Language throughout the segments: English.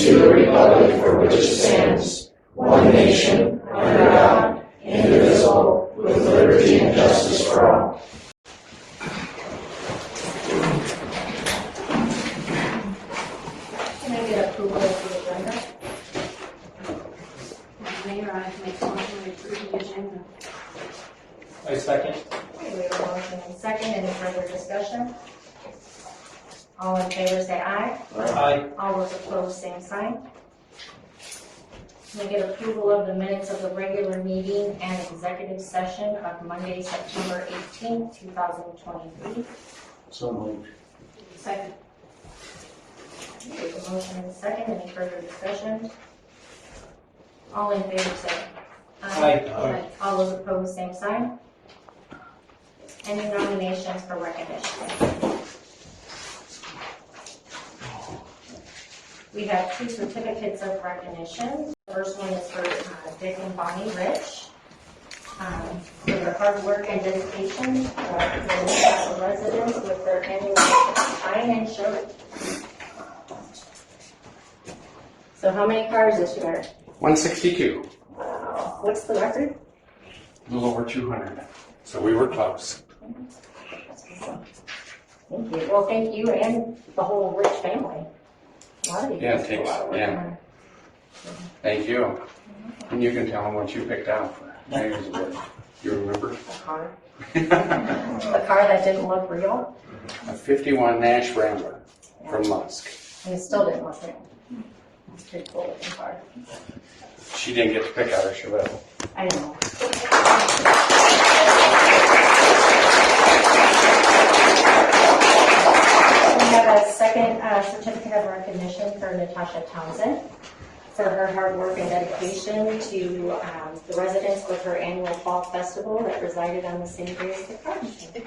to the republic for which it stands, one nation, under God, indivisible, with liberty and justice for all. Can I get approval of the agenda? Mayor, I make a motion to approve the agenda. I second. Okay, we have a motion and second. Any further discussion? All in favor say aye. Aye. All those opposed, same sign. Can we get approval of the minutes of the regular meeting and executive session of Monday, September 18th, 2023? So moved. Second. Okay, we have a motion and second. Any further discussion? All in favor say Aye. Aye. All those opposed, same sign. Any nominations for recognition? We have 2 certificates of recognition. The first one is for Dick and Bonnie Rich for their hard work and dedication for the Newcastle residents with their annual wine and shirt. So how many cars this year? 162, Wow. What's the record? a little over 200. So we were close. Thank you. Well, thank you and the whole Rich family. A lot of you Yeah, it guys do a takes- lot of work yeah. on it. Thank you. And you can tell them what you picked out for Mayor's Award. You remember? A car. A car that didn't look real. A 51 Nash Rambler from Musk. And it still didn't look real. It's a pretty cool looking car. She didn't get to pick out her Chevelle. I know. We have a second certificate of recognition for Natasha Townsend for her hard work and dedication to the residents with her annual fall festival that resided on the same day as the car meeting.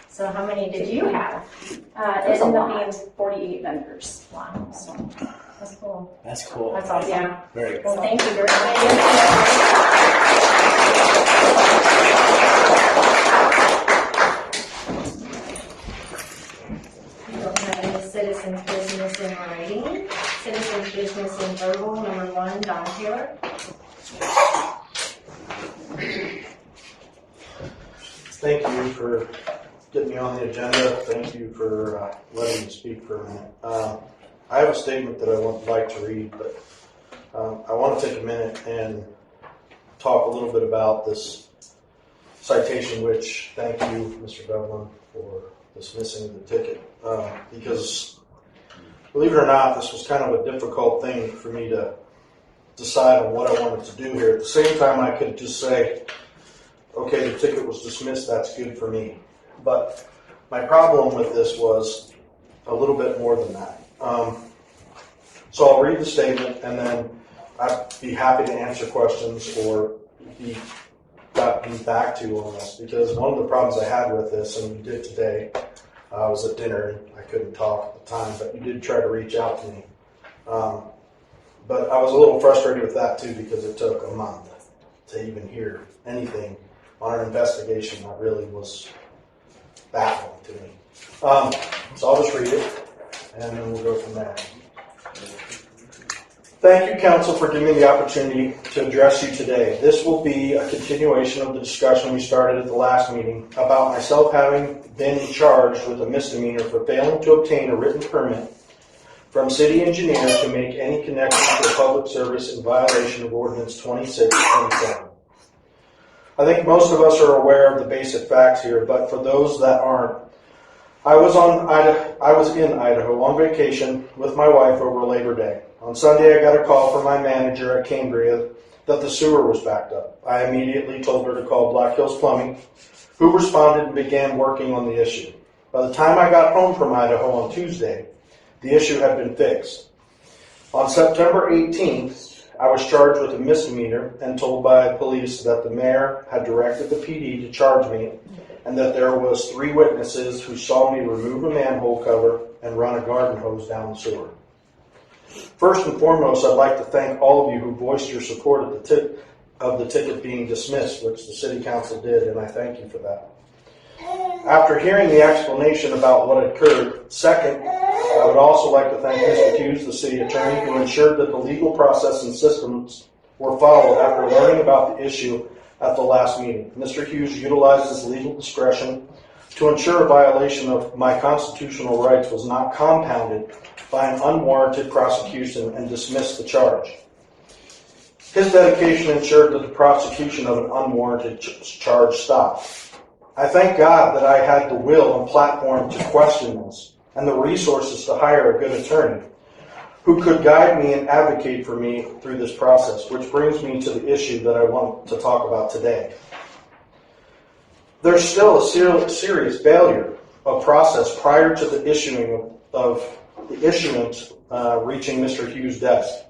So how many did you have? It ended up being 48 vendors. Wow, so that's cool. That's cool. That's awesome. Yeah. Very Well, cool. thank you very much. We don't have any citizens' business in writing. Citizens' business in verbal, number 1, Don Taylor. Thank you for getting me on the agenda. Thank you for letting me speak for a minute. I have a statement that I would like to read, but I want to take a minute and talk a little bit about this citation, which thank you, Mr. Devlin, for dismissing the ticket. Because, believe it or not, this was kind of a difficult thing for me to decide on what I wanted to do here. At the same time, I could just say, okay, the ticket was dismissed, that's good for me. But my problem with this was a little bit more than that. So I'll read the statement and then I'd be happy to answer questions or be gotten back to on this, because one of the problems I had with this, and you did today, I was at dinner and I couldn't talk at the time, but you did try to reach out to me. But I was a little frustrated with that too, because it took a month to even hear anything on an investigation that really was baffling to me. So I'll just read it and then we'll go from there. Thank you, Council, for giving me the opportunity to address you today. This will be a continuation of the discussion we started at the last meeting about myself having been charged with a misdemeanor for failing to obtain a written permit from city engineer to make any connection to a public service in violation of Ordinance 2627. I think most of us are aware of the basic facts here, but for those that aren't, I was in Idaho on vacation with my wife over Labor Day. On Sunday, I got a call from my manager at Cambria that the sewer was backed up. I immediately told her to call Black Hills Plumbing, who responded and began working on the issue. By the time I got home from Idaho on Tuesday, the issue had been fixed. On September 18th, I was charged with a misdemeanor and told by police that the mayor had directed the PD to charge me and that there was 3 witnesses who saw me remove a manhole cover and run a garden hose down the sewer. First and foremost, I'd like to thank all of you who voiced your support of the ticket being dismissed, which the City Council did, and I thank you for that. After hearing the explanation about what occurred, second, I would also like to thank Mr. Hughes, the city attorney, who ensured that the legal process and systems were followed after learning about the issue at the last meeting. Mr. Hughes utilized his legal discretion to ensure a violation of my constitutional rights was not compounded by an unwarranted prosecution and dismissed the charge. His dedication ensured that the prosecution of an unwarranted charge stopped. I thank God that I had the will and platform to question this and the resources to hire a good attorney who could guide me and advocate for me through this process, which brings me to the issue that I want to talk about today. There's still a serious failure of process prior to the issuance reaching Mr. Hughes' desk.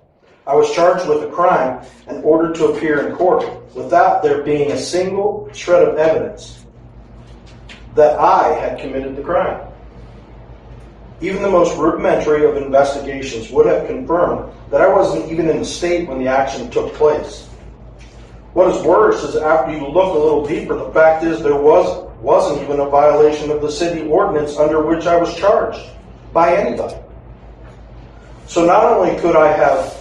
I was charged with a crime and ordered to appear in court without there being a single shred of evidence that I had committed the crime. Even the most rudimentary of investigations would have confirmed that I wasn't even in the state when the action took place. What is worse is after you look a little deeper, the fact is there wasn't even a violation of the city ordinance under which I was charged by anybody. So not only could I have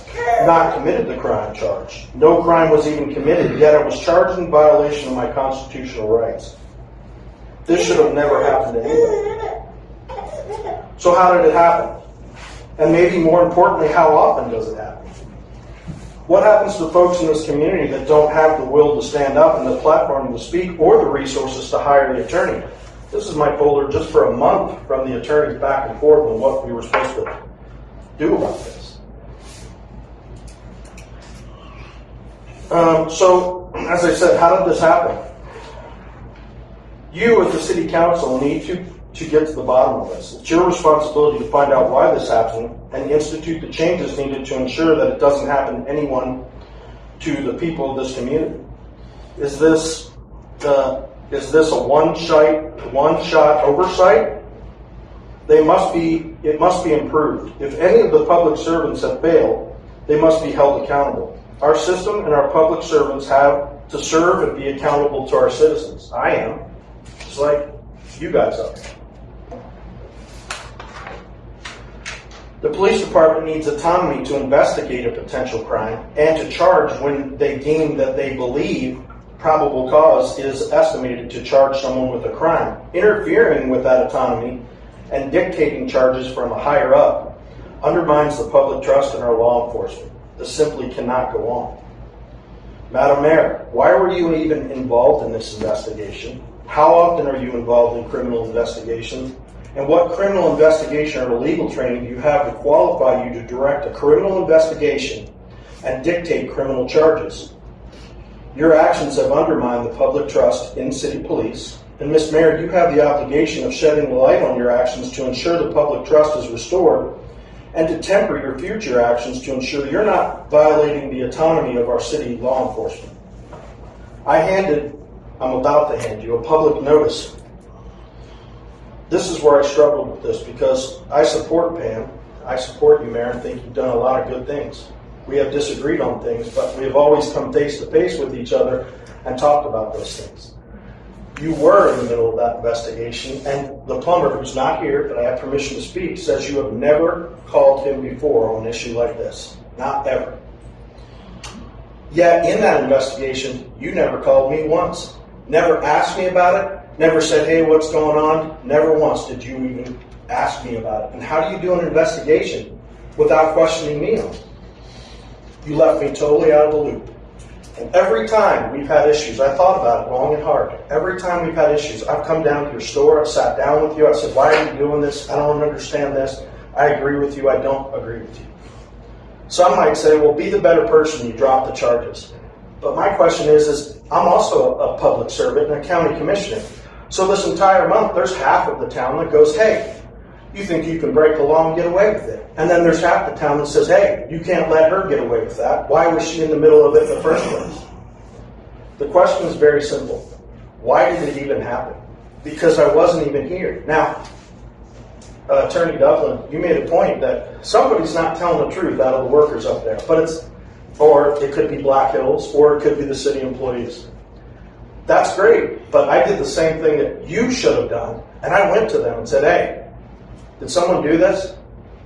not committed the crime charge, no crime was even committed, yet I was charged in violation of my constitutional rights. This should have never happened to anybody. So how did it happen? And maybe more importantly, how often does it happen? What happens to folks in this community that don't have the will to stand up and the platform to speak or the resources to hire the attorney? This is my folder just for a month from the attorneys back and forth on what we were supposed to do about this. So, as I said, how did this happen? You as the city council need to get to the bottom of this. It's your responsibility to find out why this happened and institute the changes needed to ensure that it doesn't happen to anyone, to the people of this community. Is this a one-shot oversight? It must be improved. If any of the public servants have failed, they must be held accountable. Our system and our public servants have to serve and be accountable to our citizens. I am, just like you guys are. The police department needs autonomy to investigate a potential crime and to charge when they deem that they believe probable cause is estimated to charge someone with a crime. Interfering with that autonomy and dictating charges from a higher up undermines the public trust in our law enforcement. This simply cannot go on. Madam Mayor, why were you even involved in this investigation? How often are you involved in criminal investigations? And what criminal investigation or legal training do you have to qualify you to direct a criminal investigation and dictate criminal charges? Your actions have undermined the public trust in city police. And Ms. Mayor, you have the obligation of shedding light on your actions to ensure the public trust is restored and to temper your future actions to ensure you're not violating the autonomy of our city law enforcement. I'm about to hand you a public notice. This is where I struggled with this because I support Pam, I support you, Mayor, and think you've done a lot of good things. We have disagreed on things, but we have always come face to face with each other and talked about those things. You were in the middle of that investigation, and the plumber, who's not here, but I have permission to speak, says you have never called him before on an issue like this. Not ever. Yet in that investigation, you never called me once. Never asked me about it. Never said, hey, what's going on? Never once did you even ask me about it. And how do you do an investigation without questioning me on it? You left me totally out of the loop. And every time we've had issues, I thought about it long and hard. Every time we've had issues, I've come down to your store, I've sat down with you, I said, why are you doing this? I don't understand this. I agree with you, I don't agree with you. Some might say, well, be the better person, you drop the charges. But my question is I'm also a public servant and a county commissioner. So this entire month, there's half of the town that goes, hey, you think you can break the law and get away with it. And then there's half the town that says, hey, you can't let her get away with that. Why was she in the middle of it in the first place? The question is very simple. Why did it even happen? Because I wasn't even here. Now, Attorney Dublin, you made a point that somebody's not telling the truth out of the workers up there. Or it could be Black Hills, or it could be the city employees. That's great, but I did the same thing that you should have done, and I went to them and said, hey, did someone do this?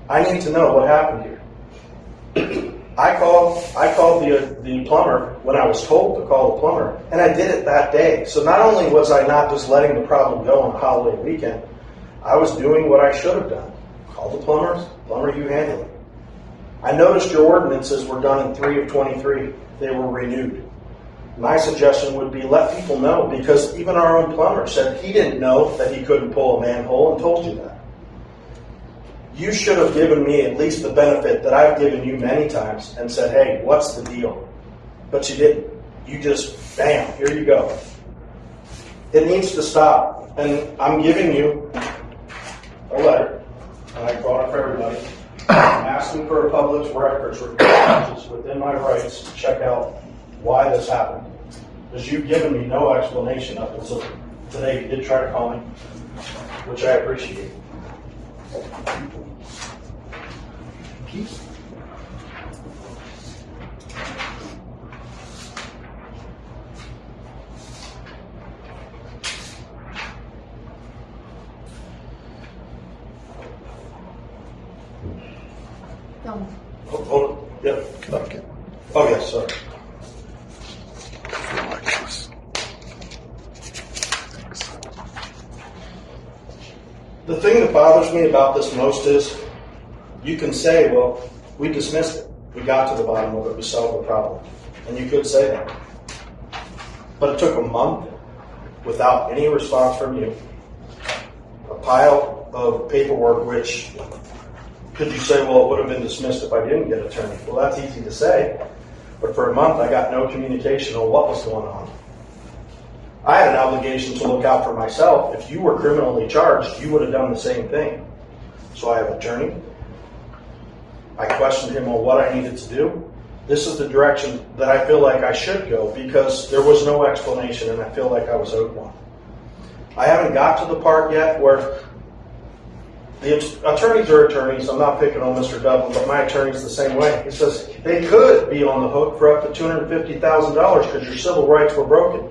I need to know what happened here. I called the plumber when I was told to call the plumber, and I did it that day. So not only was I not just letting the problem go on a holiday weekend, I was doing what I should have done. Call the plumbers, plumber, you handle it. I noticed your ordinances were done in 3 of 23. They were renewed. My suggestion would be let people know, because even our own plumber said he didn't know that he couldn't pull a manhole and told you that. You should have given me at least the benefit that I've given you many times and said, hey, what's the deal? But you didn't. You just, bam, here you go. It needs to stop. And I'm giving you a letter, and I brought it for everybody. I'm asking for a public records request, which is within my rights to check out why this happened. Because you've given me no explanation up until today. You did try to call me, which I appreciate. Don't. Hold it. Yep. Okay. Oh, yes, sorry. The thing that bothers me about this most is you can say, well, we dismissed it. We got to the bottom of it. We solved the problem. And you could say that. But it took a month without any response from you. A pile of paperwork, which could you say, well, it would have been dismissed if I didn't get an attorney? Well, that's easy to say. But for a month, I got no communication on what was going on. I had an obligation to look out for myself. If you were criminally charged, you would have done the same thing. So I have an attorney. I questioned him on what I needed to do. This is the direction that I feel like I should go because there was no explanation and I feel like I was owed one. I haven't got to the part yet where the attorneys are attorneys. I'm not picking on Mr. Dublin, but my attorney's the same way. He says they could be on the hook for up to $250,000 because your civil rights were broken.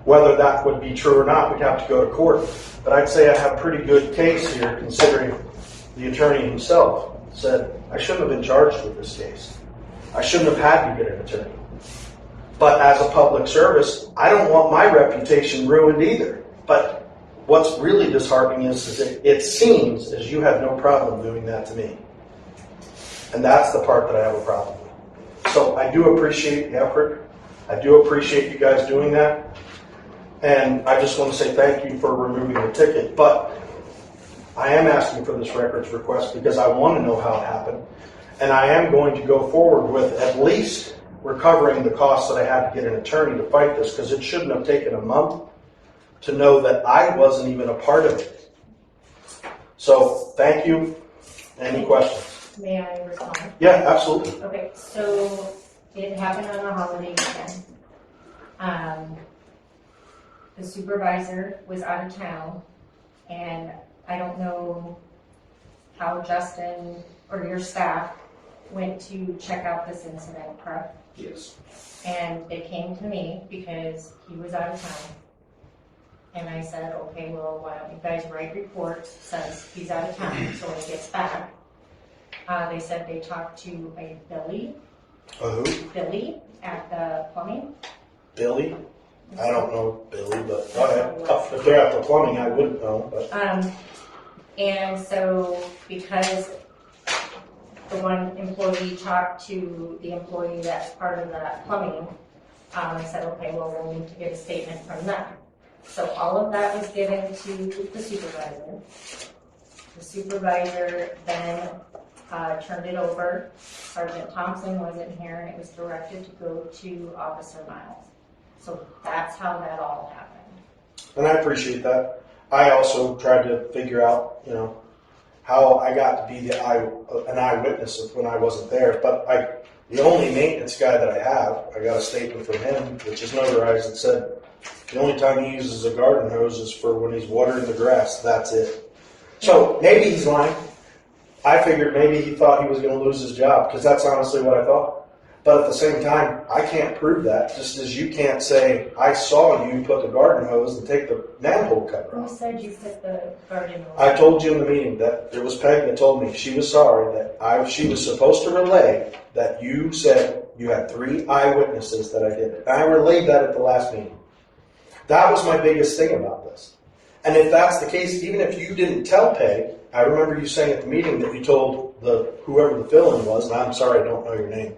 Whether that would be true or not, we'd have to go to court. But I'd say I have a pretty good case here considering the attorney himself said, I shouldn't have been charged with this case. I shouldn't have had to get an attorney. But as a public service, I don't want my reputation ruined either. But what's really disheartening is that it seems as you have no problem doing that to me. And that's the part that I have a problem with. So I do appreciate the effort. I do appreciate you guys doing that. And I just want to say thank you for removing the ticket. But I am asking for this records request because I want to know how it happened. And I am going to go forward with at least recovering the costs that I had to get an attorney to fight this because it shouldn't have taken a month to know that I wasn't even a part of it. So thank you. Any questions? May I respond? Yeah, absolutely. Okay, so it happened on a holiday weekend. The supervisor was out of town, and I don't know how Justin or your staff went to check out this incident, correct? Yes. And they came to me because he was out of town. And I said, okay, well, why don't you guys write reports, says he's out of town, so when he gets back. They said they talked to a Billy Who? at the plumbing. Billy? I don't know Billy, but go ahead. If they're at the plumbing, I wouldn't know. But. And so because the one employee talked to the employee that's part of the plumbing, I said, okay, well, we'll need to get a statement from them. So all of that was given to the supervisor. The supervisor then turned it over. Sergeant Thompson wasn't here, and it was directed to go to Officer Miles. So that's how that all happened. And I appreciate that. I also tried to figure out, how I got to be an eyewitness of when I wasn't there. But the only maintenance guy that I have, I got a statement from him, which is notarized, that said the only time he uses a garden hose is for when he's watering the grass. That's it. So maybe he's lying. I figured maybe he thought he was going to lose his job because that's honestly what I thought. But at the same time, I can't prove that, just as you can't say, I saw you put the garden hose and take the manhole cover Who off. said you put the garden hose? I told you in the meeting that it was Peg that told me she was sorry that she was supposed to relay that you said you had 3 eyewitnesses that I did it. And I relayed that at the last meeting. That was my biggest thing about this. And if that's the case, even if you didn't tell Peg, I remember you saying at the meeting that you told whoever the fill-in was, and I'm sorry I don't know your name.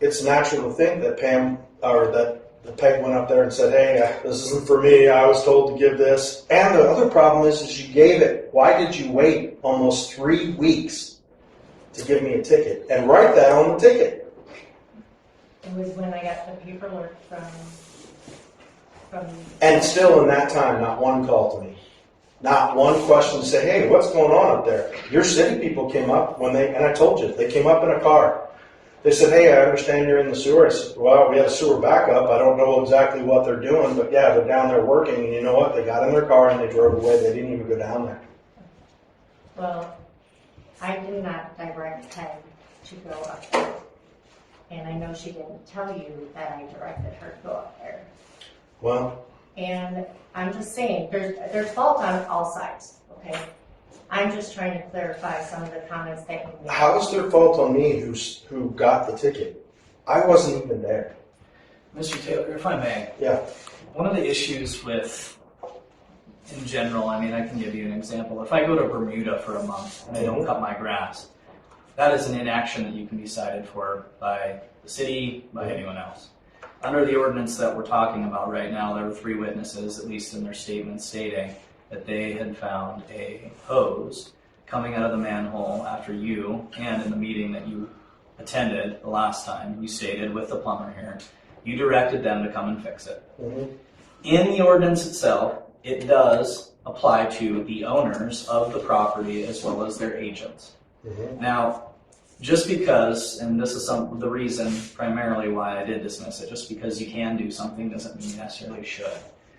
It's natural to think that Pam or that the Peg went up there and said, "Hey, this isn't for me. I was told to give this." And the other problem is you gave it. Why did you wait almost 3 weeks to give me a ticket and write that on the ticket? It was when I got the paperwork from. And still in that time, not one call to me. Not one question to say, "Hey, what's going on up there?" Your city people came up and I told you, they came up in a car. They said, "Hey, I understand you're in the sewer." I said, "Well, we had a sewer backup. I don't know exactly what they're doing, but yeah, they're down there working." And you know what? They got in their car and they drove away. They didn't even go down there. Well, I did not direct Peg to go up there. And I know she didn't tell you that I directed her to go up there. Well, And I'm just saying, there's fault on all sides, okay? I'm just trying to clarify some of the comments that you made. how is there fault on me who got the ticket? I wasn't even there. Mr. Taylor, if I may. Yeah. One of the issues with, in general, I mean, I can give you an example. If I go to Bermuda for a month and I don't cut my grass, that is an inaction that you can be cited for by the city, by anyone else. Under the ordinance that we're talking about right now, there were 3 witnesses, at least in their statements, stating that they had found a hose coming out of the manhole after you, and in the meeting that you attended the last time, you stated with the plumber here, you directed them to come and fix it. Mm-hmm. In the ordinance itself, it does apply to the owners of the property as well as their agents. Mm-hmm. Now, just because, and this is the reason primarily why I did dismiss it, just because you can do something doesn't mean you necessarily should.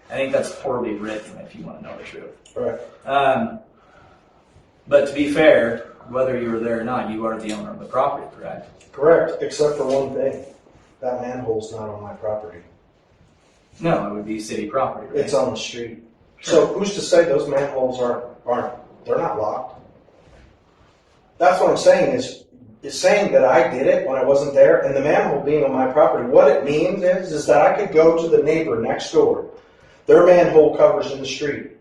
I think that's poorly written if you want to know the truth. Right. But to be fair, whether you were there or not, you are the owner of the property, correct? Correct, except for one thing. That manhole's not on my property. No, it would be city property, right? It's on the street. So who's to say those manholes they're not locked? That's what I'm saying is saying that I did it when I wasn't there and the manhole being on my property. What it means is that I could go to the neighbor next door. Their manhole covers in the street,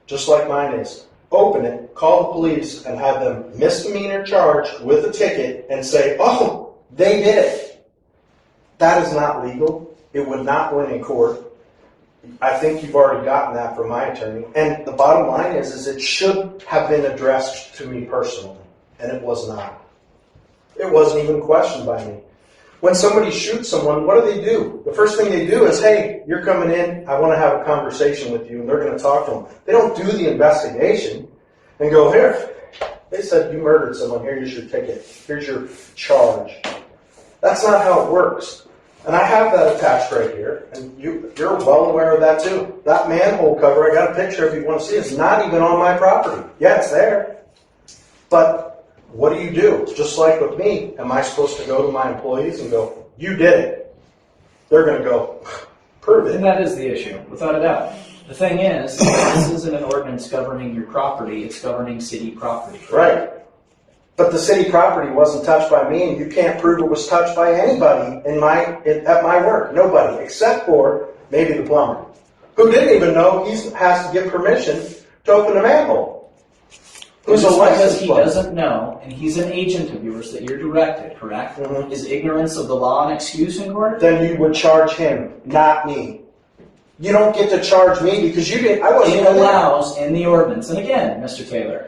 just like mine is. Open it, call the police, and have them misdemeanor charged with a ticket and say, "Oh, they did it." That is not legal. It would not win in court. I think you've already gotten that from my attorney. And the bottom line is it should have been addressed to me personally, and it was not. It wasn't even questioned by me. When somebody shoots someone, what do? The first thing they do is, "Hey, you're coming in, I want to have a conversation with you," and they're going to talk to them. They don't do the investigation and go, "Here, they said you murdered someone, here's your ticket, here's your charge." That's not how it works. And I have that attached right here, and you're well aware of that too. That manhole cover, I got a picture if you want to see, it's not even on my property. Yeah, it's there. But what do? Just like with me, am I supposed to go to my employees and go, "You did it"? They're going to go, "Prove it." And that is the issue, without a doubt. The thing is, this isn't an ordinance governing your property, it's governing city property. Right. But the city property wasn't touched by me, and you can't prove it was touched by anybody at my work. Nobody, except for maybe the plumber, who didn't even know he has to get permission to open a manhole. Who's a Just because licensed he plumber. doesn't know, and he's an agent of yours that you're directed, correct? Mhm. Is ignorance of the law an excuse in court? Then you would charge him, not me. You don't get to charge me because you didn't. I wasn't It even there. allows in the ordinance, and again, Mr. Taylor,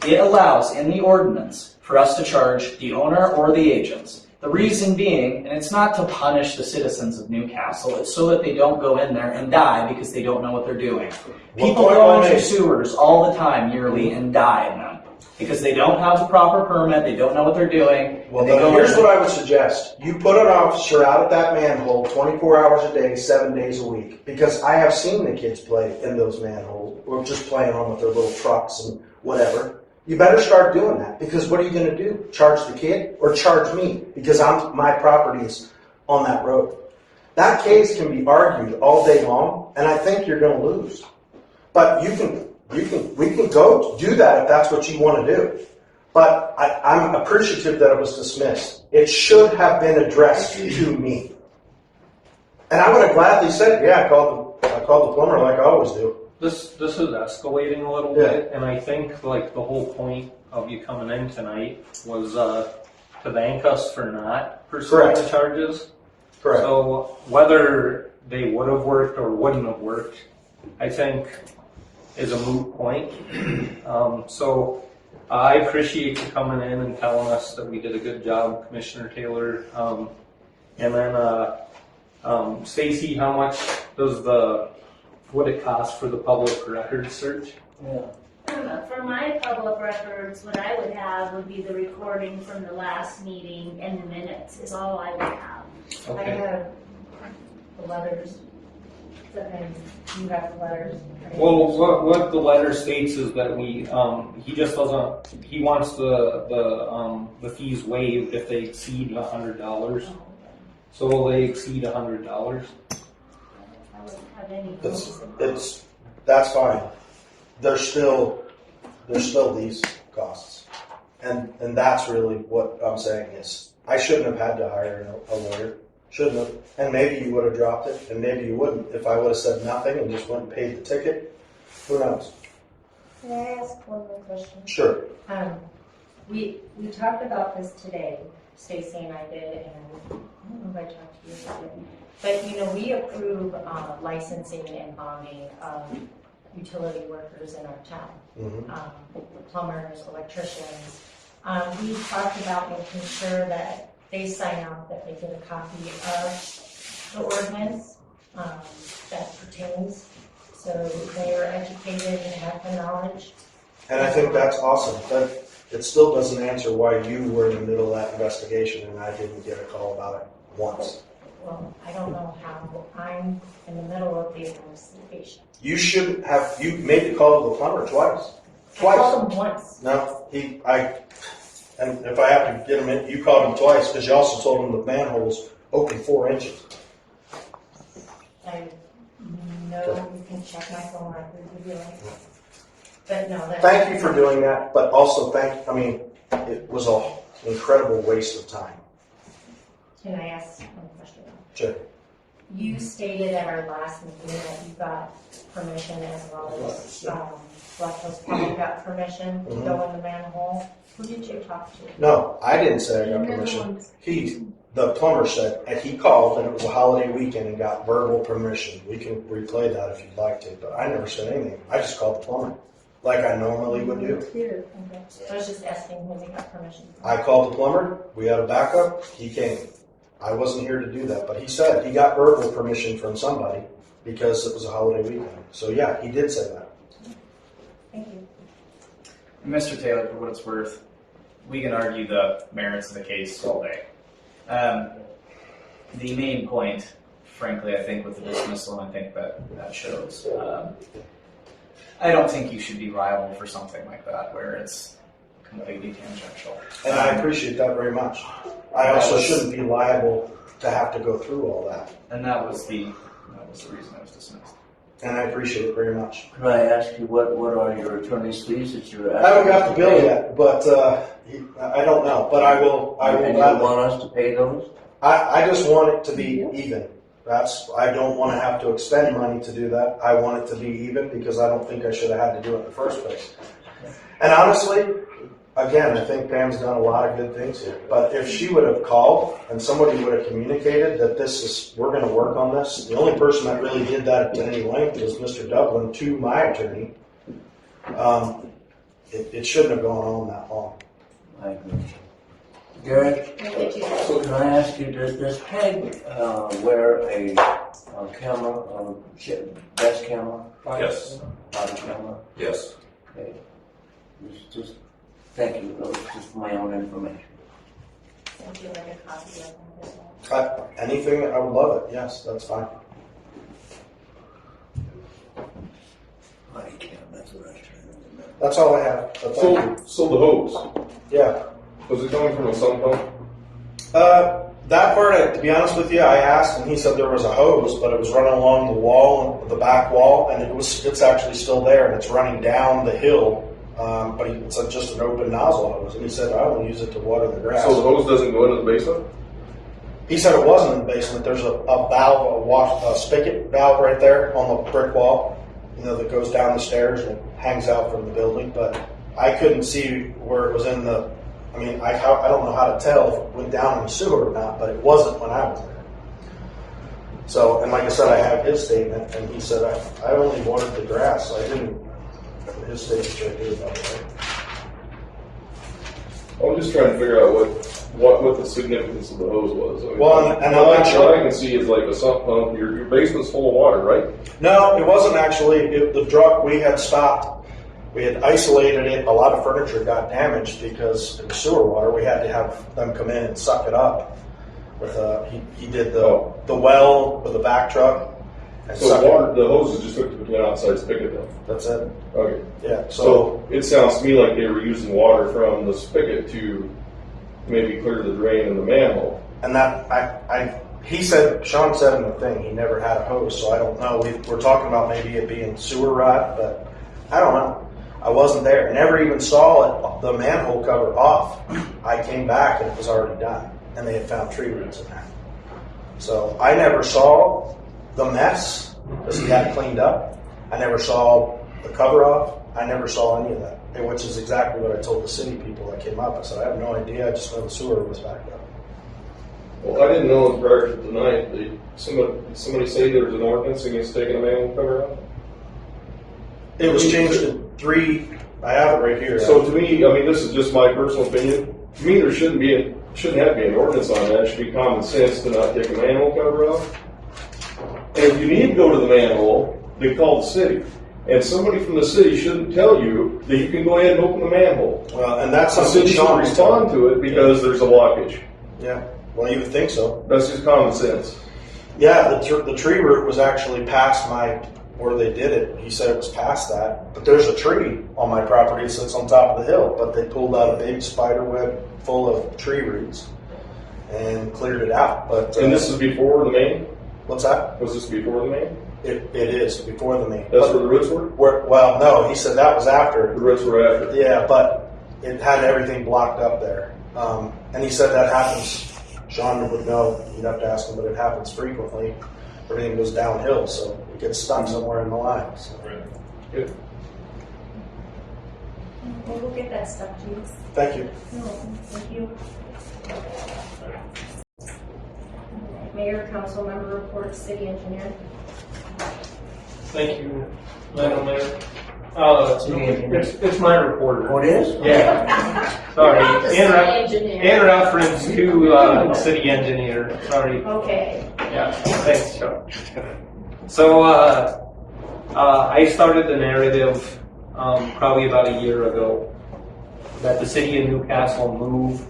it allows in the ordinance for us to charge the owner or the agents. The reason being, and it's not to punish the citizens of Newcastle, it's so that they don't go in there and die because they don't know what they're doing. People point go well into made. sewers all the time yearly and die in them because they don't have the proper permit, they don't know what they're doing. Well, and they then go here's in. what I would suggest. You put an officer out at that manhole 24 hours a day, 7 days a week. Because I have seen the kids play in those manholes, or just playing on with their little trucks and whatever. You better start doing that, because what are you gonna do? Charge the kid or charge me? Because my property is on that road. That case can be argued all day long, and I think you're gonna lose. But we can go do that if that's what you wanna do. But I'm appreciative that it was dismissed. It should have been addressed to me. And I would have gladly said, yeah, I called the plumber like I always do. This is escalating a little Yeah. bit, and I think like the whole point of you coming in tonight was to thank us for not pursuing Correct. the charges. Correct. So whether they would have worked or wouldn't have worked, I think is a moot point. So I appreciate you coming in and telling us that we did a good job, Commissioner Taylor. And then Stacy, how much would it cost for the public records search? For my public records, what I would have would be the recording from the last meeting and the minutes is all I would have. I Okay. have the letters, and you have the letters. Well, what the letter states is that he just doesn't, he wants the fees waived if they exceed $100. So will they exceed $100? I wouldn't have any. That's fine. There's still these costs. And that's really what I'm saying is, I shouldn't have had to hire a lawyer. Shouldn't have. And maybe you would have dropped it, and maybe you wouldn't. If I would have said nothing and just went and paid the ticket, who knows? Can I ask one more question? Sure. We talked about this today, Stacy and I did, and I don't know if I talked to you about it. But, you know, we approve licensing and bonding of utility workers in our town. Mm-hmm. Plumbers, electricians. We talked about making sure that they sign out, that they get a copy of the ordinance that pertains, so they are educated and have the knowledge. And I think that's awesome. But it still doesn't answer why you were in the middle of that investigation and I didn't get a call about it once. Well, I don't know how I'm in the middle of the investigation. You shouldn't have. You made the call to the plumber twice. I called them once. No, and if I have to get him in, you called him twice because you also told him the manhole's open 4 inches. I know you can check my phone record if you like. But no, that's. Thank you for doing that, but also it was an incredible waste of time. Can I ask one question? Sure. You stated at our last meeting that you got permission as well as, Black Hills Public got permission to go in the manhole. Who did you talk to? No, I didn't say I got permission. The plumber said, and he called, and it was a holiday weekend and got verbal permission. We can replay that if you'd like to, but I never said anything. I just called the plumber, like I normally would do. Okay. I was just asking when they got permission. I called the plumber, we had a backup, he came. I wasn't here to do that, but he said he got verbal permission from somebody because it was a holiday weekend. So yeah, he did say that. Thank you. Mr. Taylor, for what it's worth, we can argue the merits of the case all day. The main point, frankly, I think with the dismissal, I think that shows. I don't think you should be liable for something like that where it's completely tangential. And I appreciate that very much. I also shouldn't be liable to have to go through all that. And that was the reason I was dismissed. And I appreciate it very much. Could I ask you what are your attorney's fees that you're I haven't got the bill pay? yet, but I don't know. But I will And you gladly. want us to pay those? I just want it to be even. I don't want to have to expend money to do that. I want it to be even because I don't think I should have had to do it in the first place. And honestly, again, I think Pam's done a lot of good things here. But if she would have called and somebody would have communicated that we're going to work on this, the only person that really did that at any length was Mr. Dublin to my attorney. It shouldn't have gone on that long. I agree. Gary, When did you? can I ask you, does Peg wear a camera, desk camera? Yes. Body camera? Yes. Okay. Just thank you. That was just for my own information. Send you like a copy of them as well. Anything, I would love it. Yes, that's fine. Body cam, that's what I was trying to remember. That's all I have. But thank you. So the hose, Yeah. was it coming from a sump pump? That part, to be honest with you, I asked, and he said there was a hose, but it was running along the wall, the back wall, and it's actually still there, and it's running down the hill. But it's just an open nozzle hose, and he said I only use it to water the grass. So the hose doesn't go into the basement? He said it wasn't in the basement. There's a valve, a spigot valve right there on the brick wall, that goes down the stairs and hangs out from the building. But I couldn't see where it was in the. I mean, I don't know how to tell if it went down in the sewer or not, but it wasn't when I was there. So, and like I said, I have his statement, and he said I only watered the grass. So I didn't. His statement's right here, by the way. I'm just trying to figure out what the significance of the hose was. I mean, Well, and I'm what not sure. I can see is like a sump pump. Your basement's full of water, right? No, it wasn't actually. The truck we had stopped. We had isolated it. A lot of furniture got damaged because in the sewer water. We had to have them come in and suck it up. With he did the well with the back truck. And So suck the hose is just hooked between outside spigot then? That's it. Okay. Yeah. So it sounds to me like they were using water from the spigot to maybe clear the drain in the manhole. And that he said, Sean said in the thing, he never had a hose, so I don't know. We're talking about maybe it being sewer rot, but I don't know. I wasn't there. Never even saw the manhole cover off. I came back and it was already done, and they had found tree roots in there. So I never saw the mess because he had it cleaned up. I never saw the cover off. I never saw any of that, which is exactly what I told the city people that came up. I said, I have no idea. I just know the sewer was backed up. Well, I didn't know prior to tonight. Somebody say there was an ordinance against taking a manhole cover out? It was changed in 3. I have it right here. So to me, I mean, this is just my personal opinion. To me, there shouldn't have to be an ordinance on that. It should be common sense to not take a manhole cover out. And if you need to go to the manhole, they call the city. And somebody from the city shouldn't tell you that you can go ahead and open the manhole. And that's The something city should Sean respond to it because there's a blockage. Yeah. Well, you would think so. That's just common sense. Yeah, the tree root was actually past where they did it. He said it was past that. But there's a tree on my property that sits on top of the hill. But they pulled out a big spider web full of tree roots and cleared it out. But And this is before the main? what's that? Was this before the main? It is before the main. That's where the roots were? Well, no, he said that was after. The roots were after. Yeah, but it had everything blocked up there. And he said that happens. Sean would know. You'd have to ask him, but it happens frequently. Everything goes downhill, so it gets stuck somewhere in the line. So. Good. We'll get that stuff to you. Thank you. Thank you. Mayor, council member reports, city engineer. Thank you, Madam Mayor. It's my report. Oh, it is? Yeah. Sorry. In reference to city engineer. Sorry. Okay. Yeah. Thanks, Chuck. So I started the narrative probably about a year ago that the city of Newcastle moved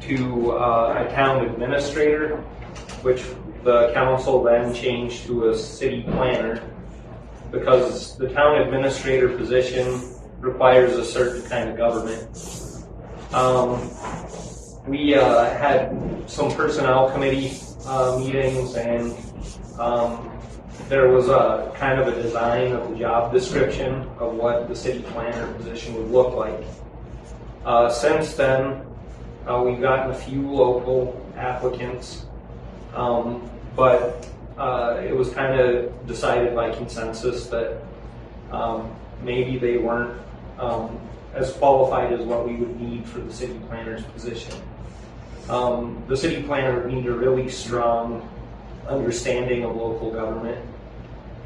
to a town administrator, which the council then changed to a city planner, because the town administrator position requires a certain kind of government. We had some personnel committee meetings, and there was a kind of a design of the job description of what the city planner position would look like. Since then, we've gotten a few local applicants, but it was kind of decided by consensus that maybe they weren't as qualified as what we would need for the city planner's position. The city planner would need a really strong understanding of local government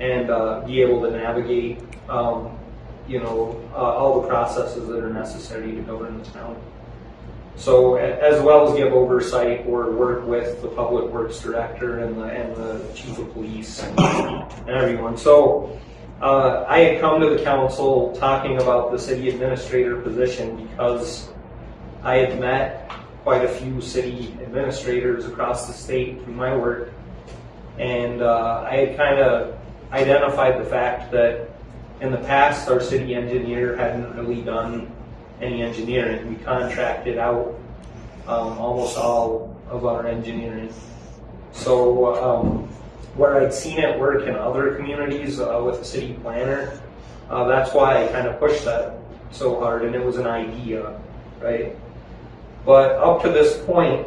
and be able to navigate, all the processes that are necessary to govern the town. So, as well as give oversight or work with the public works director and the chief of police and everyone. So, I had come to the council talking about the city administrator position because I had met quite a few city administrators across the state through my work, and I had kind of identified the fact that in the past, our city engineer hadn't really done any engineering. We contracted out almost all of our engineering. So where I'd seen it work in other communities with the city planner, that's why I kind of pushed that so hard, and it was an idea, right? But up to this point,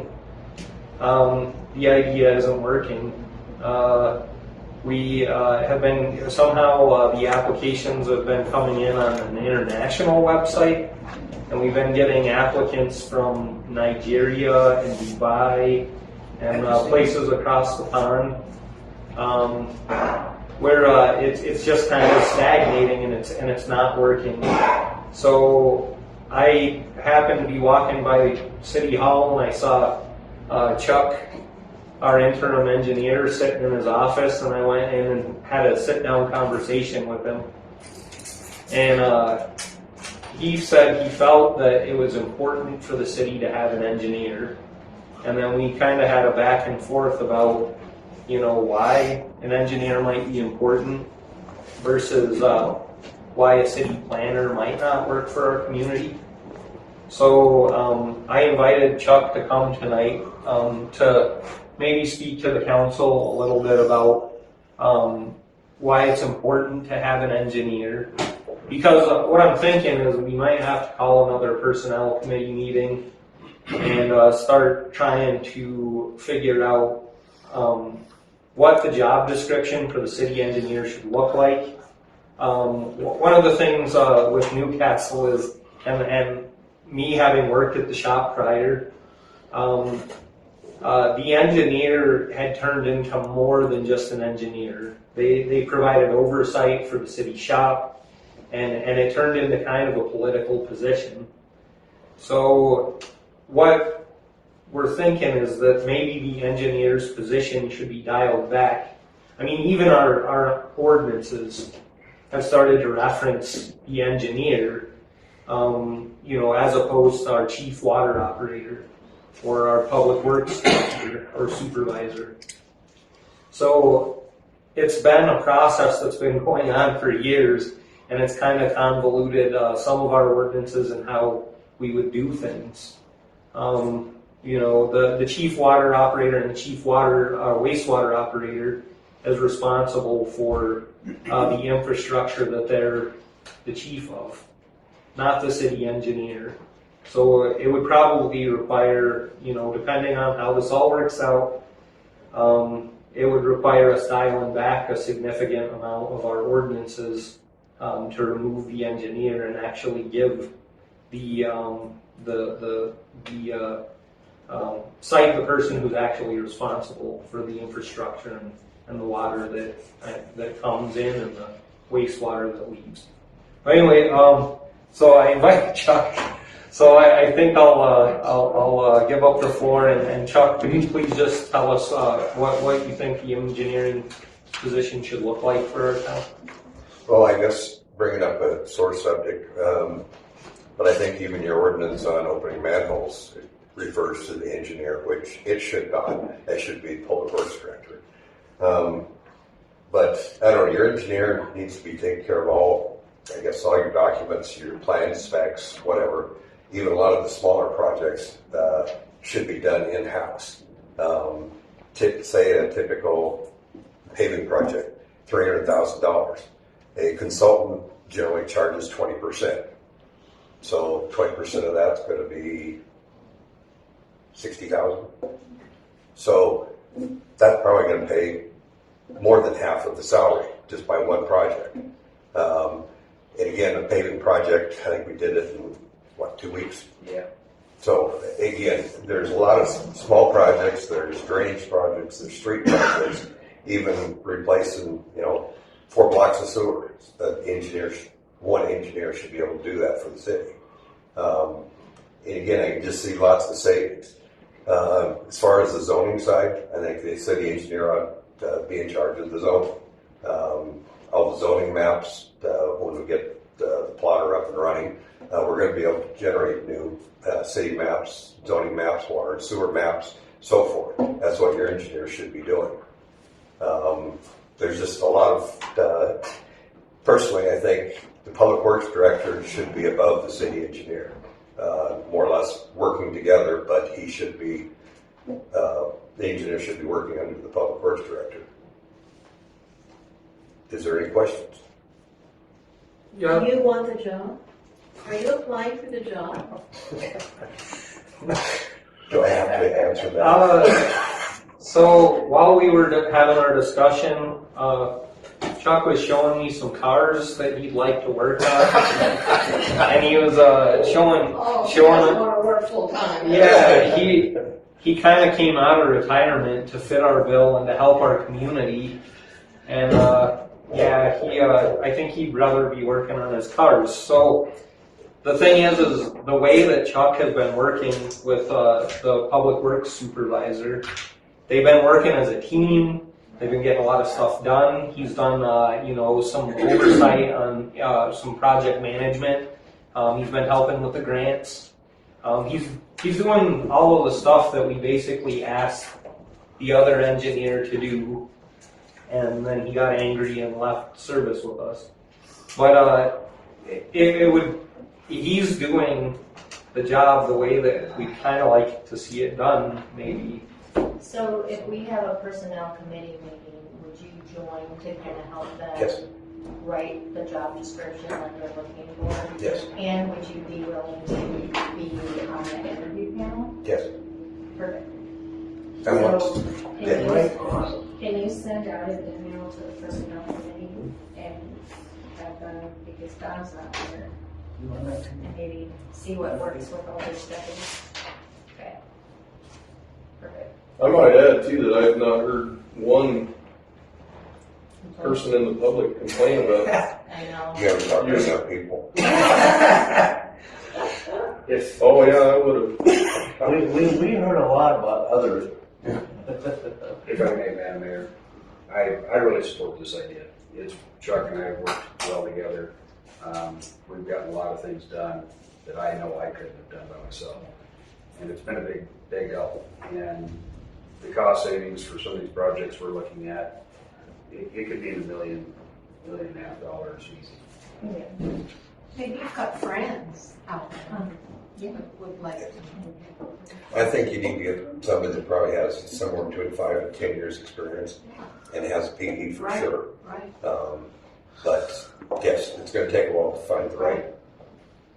the idea isn't working. We have been, somehow the applications have been coming in on an international website, and we've been getting applicants from Nigeria and Dubai and places across the pond, where it's just kind of stagnating and it's not working. So I happened to be walking by City Hall and I saw Chuck, our interim engineer, sitting in his office, and I went in and had a sit-down conversation with him. And he said he felt that it was important for the city to have an engineer. And then we kind of had a back and forth about, why an engineer might be important versus why a city planner might not work for our community. So I invited Chuck to come tonight to maybe speak to the council a little bit about why it's important to have an engineer. Because what I'm thinking is we might have to call another personnel committee meeting and start trying to figure out what the job description for the city engineer should look like. One of the things with Newcastle is, and me having worked at the shop prior, the engineer had turned into more than just an engineer. They provided oversight for the city shop, and it turned into kind of a political position. So what we're thinking is that maybe the engineer's position should be dialed back. I mean, even our ordinances have started to reference the engineer, as opposed to our chief water operator or our public works director or supervisor. So it's been a process that's been going on for years, and it's kind of convoluted some of our ordinances and how we would do things. The chief water operator and the chief wastewater operator is responsible for the infrastructure that they're the chief of, not the city engineer. So it would probably require, depending on how this all works out, it would require us dialing back a significant amount of our ordinances to remove the engineer and actually give the cite the person who's actually responsible for the infrastructure and the water that comes in and the wastewater that leaves. But anyway, so I invited Chuck. So I think I'll give up the floor, and Chuck, could you please just tell us what you think the engineering position should look like for our town? Well, I guess bringing up a sore subject, but I think even your ordinance on opening manholes refers to the engineer, which it should not. It should be public works director. But I don't know, your engineer needs to be taking care of all your documents, your plans, specs, whatever. Even a lot of the smaller projects should be done in-house. Say a typical paving project, $300,000. A consultant generally charges 20%. So 20% of that's going to be $60,000. So that's probably going to pay more than half of the salary just by one project. And again, a paving project, I think we did it in 2 weeks? Yeah. So again, there's a lot of small projects, there's drainage projects, there's street projects, even replacing, 4 blocks of sewer. One engineer should be able to do that for the city. And again, I can just see lots of savings. As far as the zoning side, I think the city engineer ought to be in charge of the zoning. All the zoning maps, when we get the plotter up and running, we're going to be able to generate new city maps, zoning maps, water and sewer maps, so forth. That's what your engineer should be doing. There's just a lot of personally, I think the public works director should be above the city engineer, more or less working together, but he should be, the engineer should be working under the public works director. Is there any questions? Do you want the job? Are you applying for the job? Do I have to answer that? So while we were having our discussion, Chuck was showing me some cars that he'd like to work on, and he was showing. Want to work full time. Yeah, he kind of came out of retirement to fit our bill and to help our community, and I think he'd rather be working on his cars. So the thing is the way that Chuck has been working with the public works supervisor, they've been working as a team. They've been getting a lot of stuff done. He's done, some oversight on some project management. He's been helping with the grants. He's doing all of the stuff that we basically asked the other engineer to do, and then he got angry and left service with us. But he's doing the job the way that we kind of like to see it done, maybe. So if we have a personnel committee meeting, would you join to kind of help them Yes. write the job description that they're looking for? Yes. And would you be willing to be on the interview panel? Yes. Perfect. And once, So, yeah. can you send out an email to the personnel committee and have them, because Don's not here, and maybe see what works with all their studies? Okay. Perfect. I might add too that I've not heard one person in the public complain about I know. You haven't talked to enough people. it. Oh, yeah, I would have. We heard a lot about others. If I may, Madam Mayor, I really support this idea. Chuck and I have worked well together. We've gotten a lot of things done that I know I couldn't have done by myself. And it's been a big help. And the cost savings for some of these projects we're looking at, it could be in $1 million, $1.5 million easy. Maybe you've got friends out there. Would like it. I think you need to get somebody that probably has somewhere between 5 and 10 years experience and has a PE for Right. sure. Right. But yes, it's going to take a while to find the right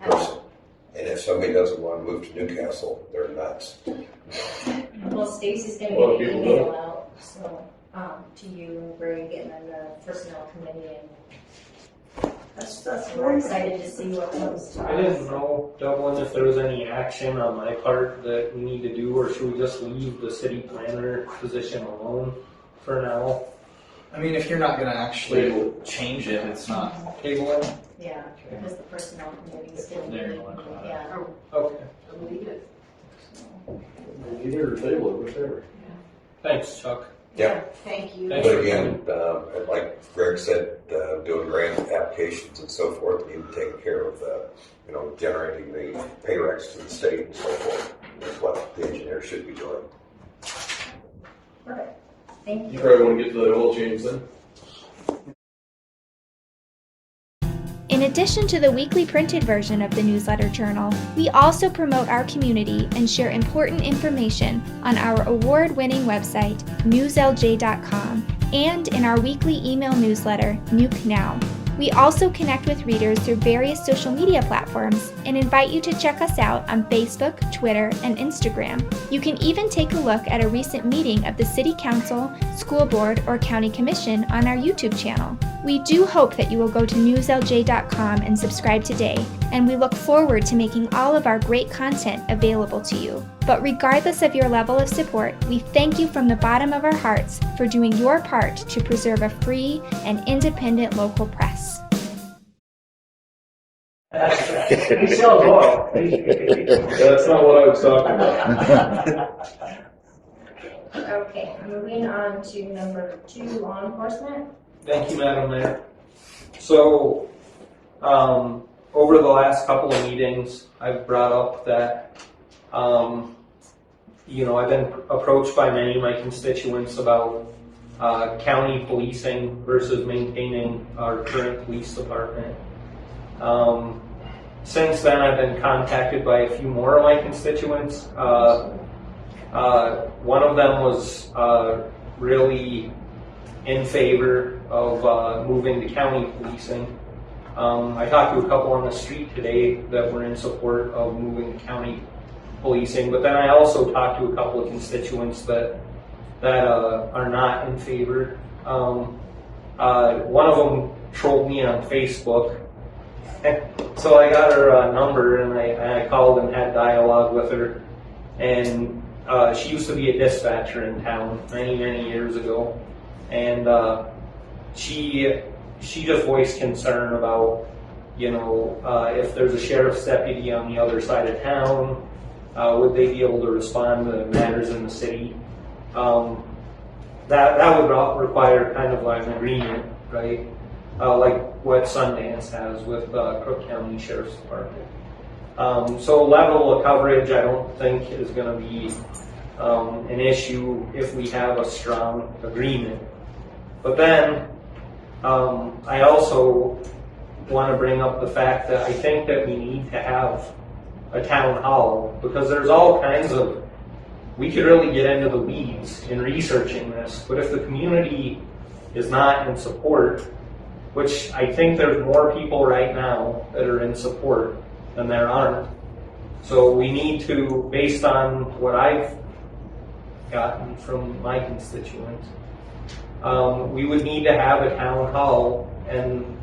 person. And if somebody doesn't want to move to Newcastle, they're nuts. Well, Stacy's gonna A lot of get an people email don't. out, so, to you and Greg and then the personnel committee, and we're excited to see what comes to us. I didn't know, Dublin, if there was any action on my part that we need to do, or should we just leave the city planner position alone for now? I mean, if you're not gonna actually change it, it's not. Table it? Yeah, because the personnel committee's gonna There be, you go. yeah. Okay, Leave it. Either table it, whichever. thanks, Chuck. Yeah. Thank you. Thanks. But again, like Greg said, doing grant applications and so forth, even taking care of generating the pay recs to the state and so forth is what the engineer should be doing. Perfect, thank You you. probably want to get to that oil change then? In addition to the weekly printed version of the newsletter journal, we also promote our community and share important information on our award-winning website, newslj.com, and in our weekly email newsletter, Nuke Now. We also connect with readers through various social media platforms and invite you to check us out on Facebook, Twitter, and Instagram. You can even take a look at a recent meeting of the City Council, School Board, or County Commission on our YouTube channel. We do hope that you will go to newslj.com and subscribe today, and we look forward to making all of our great content available to you. But regardless of your level of support, we thank you from the bottom of our hearts for doing your part to preserve a free and independent local press. He sells oil. That's not what I was talking about. Okay, moving on to number 2, law enforcement. Thank you, Madam Mayor. So, over the last couple of meetings, I've brought up that, I've been approached by many of my constituents about county policing versus maintaining our current police department. Since then, I've been contacted by a few more of my constituents. One of them was really in favor of moving to county policing. I talked to a couple on the street today that were in support of moving to county policing, but then I also talked to a couple of constituents that are not in favor. One of them trolled me on Facebook, so I got her number and I called and had dialogue with her. And she used to be a dispatcher in town many years ago, and she just voiced concern about, if there's a sheriff's deputy on the other side of town, would they be able to respond to matters in the city? That would require kind of an agreement, right? Like what Sundance has with Crook County Sheriff's Department. So level of coverage, I don't think is going to be an issue if we have a strong agreement. But then I also want to bring up the fact that I think that we need to have a town hall, because there's all kinds of, we could really get into the weeds in researching this, but if the community is not in support, which I think there's more people right now that are in support than there aren't. So we need to, based on what I've gotten from my constituents, we would need to have a town hall and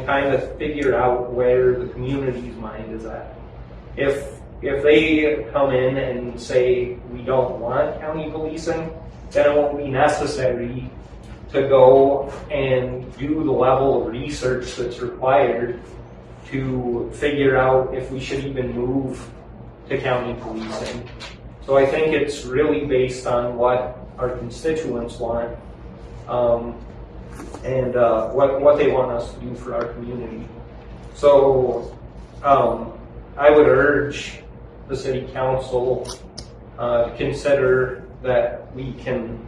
kind of figure out where the community's mind is at. If they come in and say we don't want county policing, then it won't be necessary to go and do the level of research that's required to figure out if we should even move to county policing. So I think it's really based on what our constituents want, and what they want us to do for our community. So I would urge the city council to consider that we can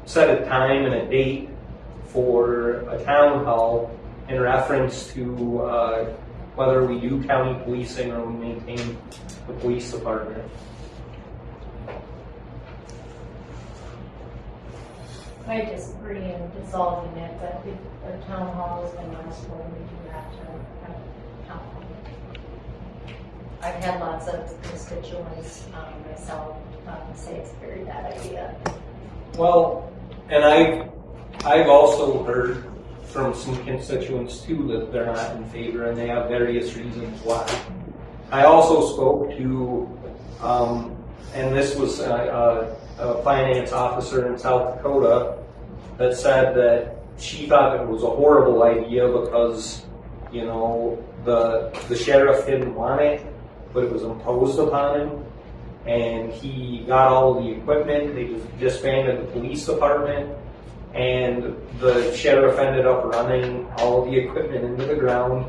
set a time and a date for a town hall in reference to whether we do county policing or we maintain the police department. I disagree in dissolving it, but if a town hall is going to last for, we do have to have a town hall. I've had lots of constituents, myself, say it's a very bad idea. Well, and I've also heard from some constituents too that they're not in favor, and they have various reasons why. I also spoke to, and this was a finance officer in South Dakota that said that she thought it was a horrible idea because, the sheriff didn't want it, but it was imposed upon him, and he got all of the equipment. They just disbanded the police department, and the sheriff ended up running all of the equipment into the ground.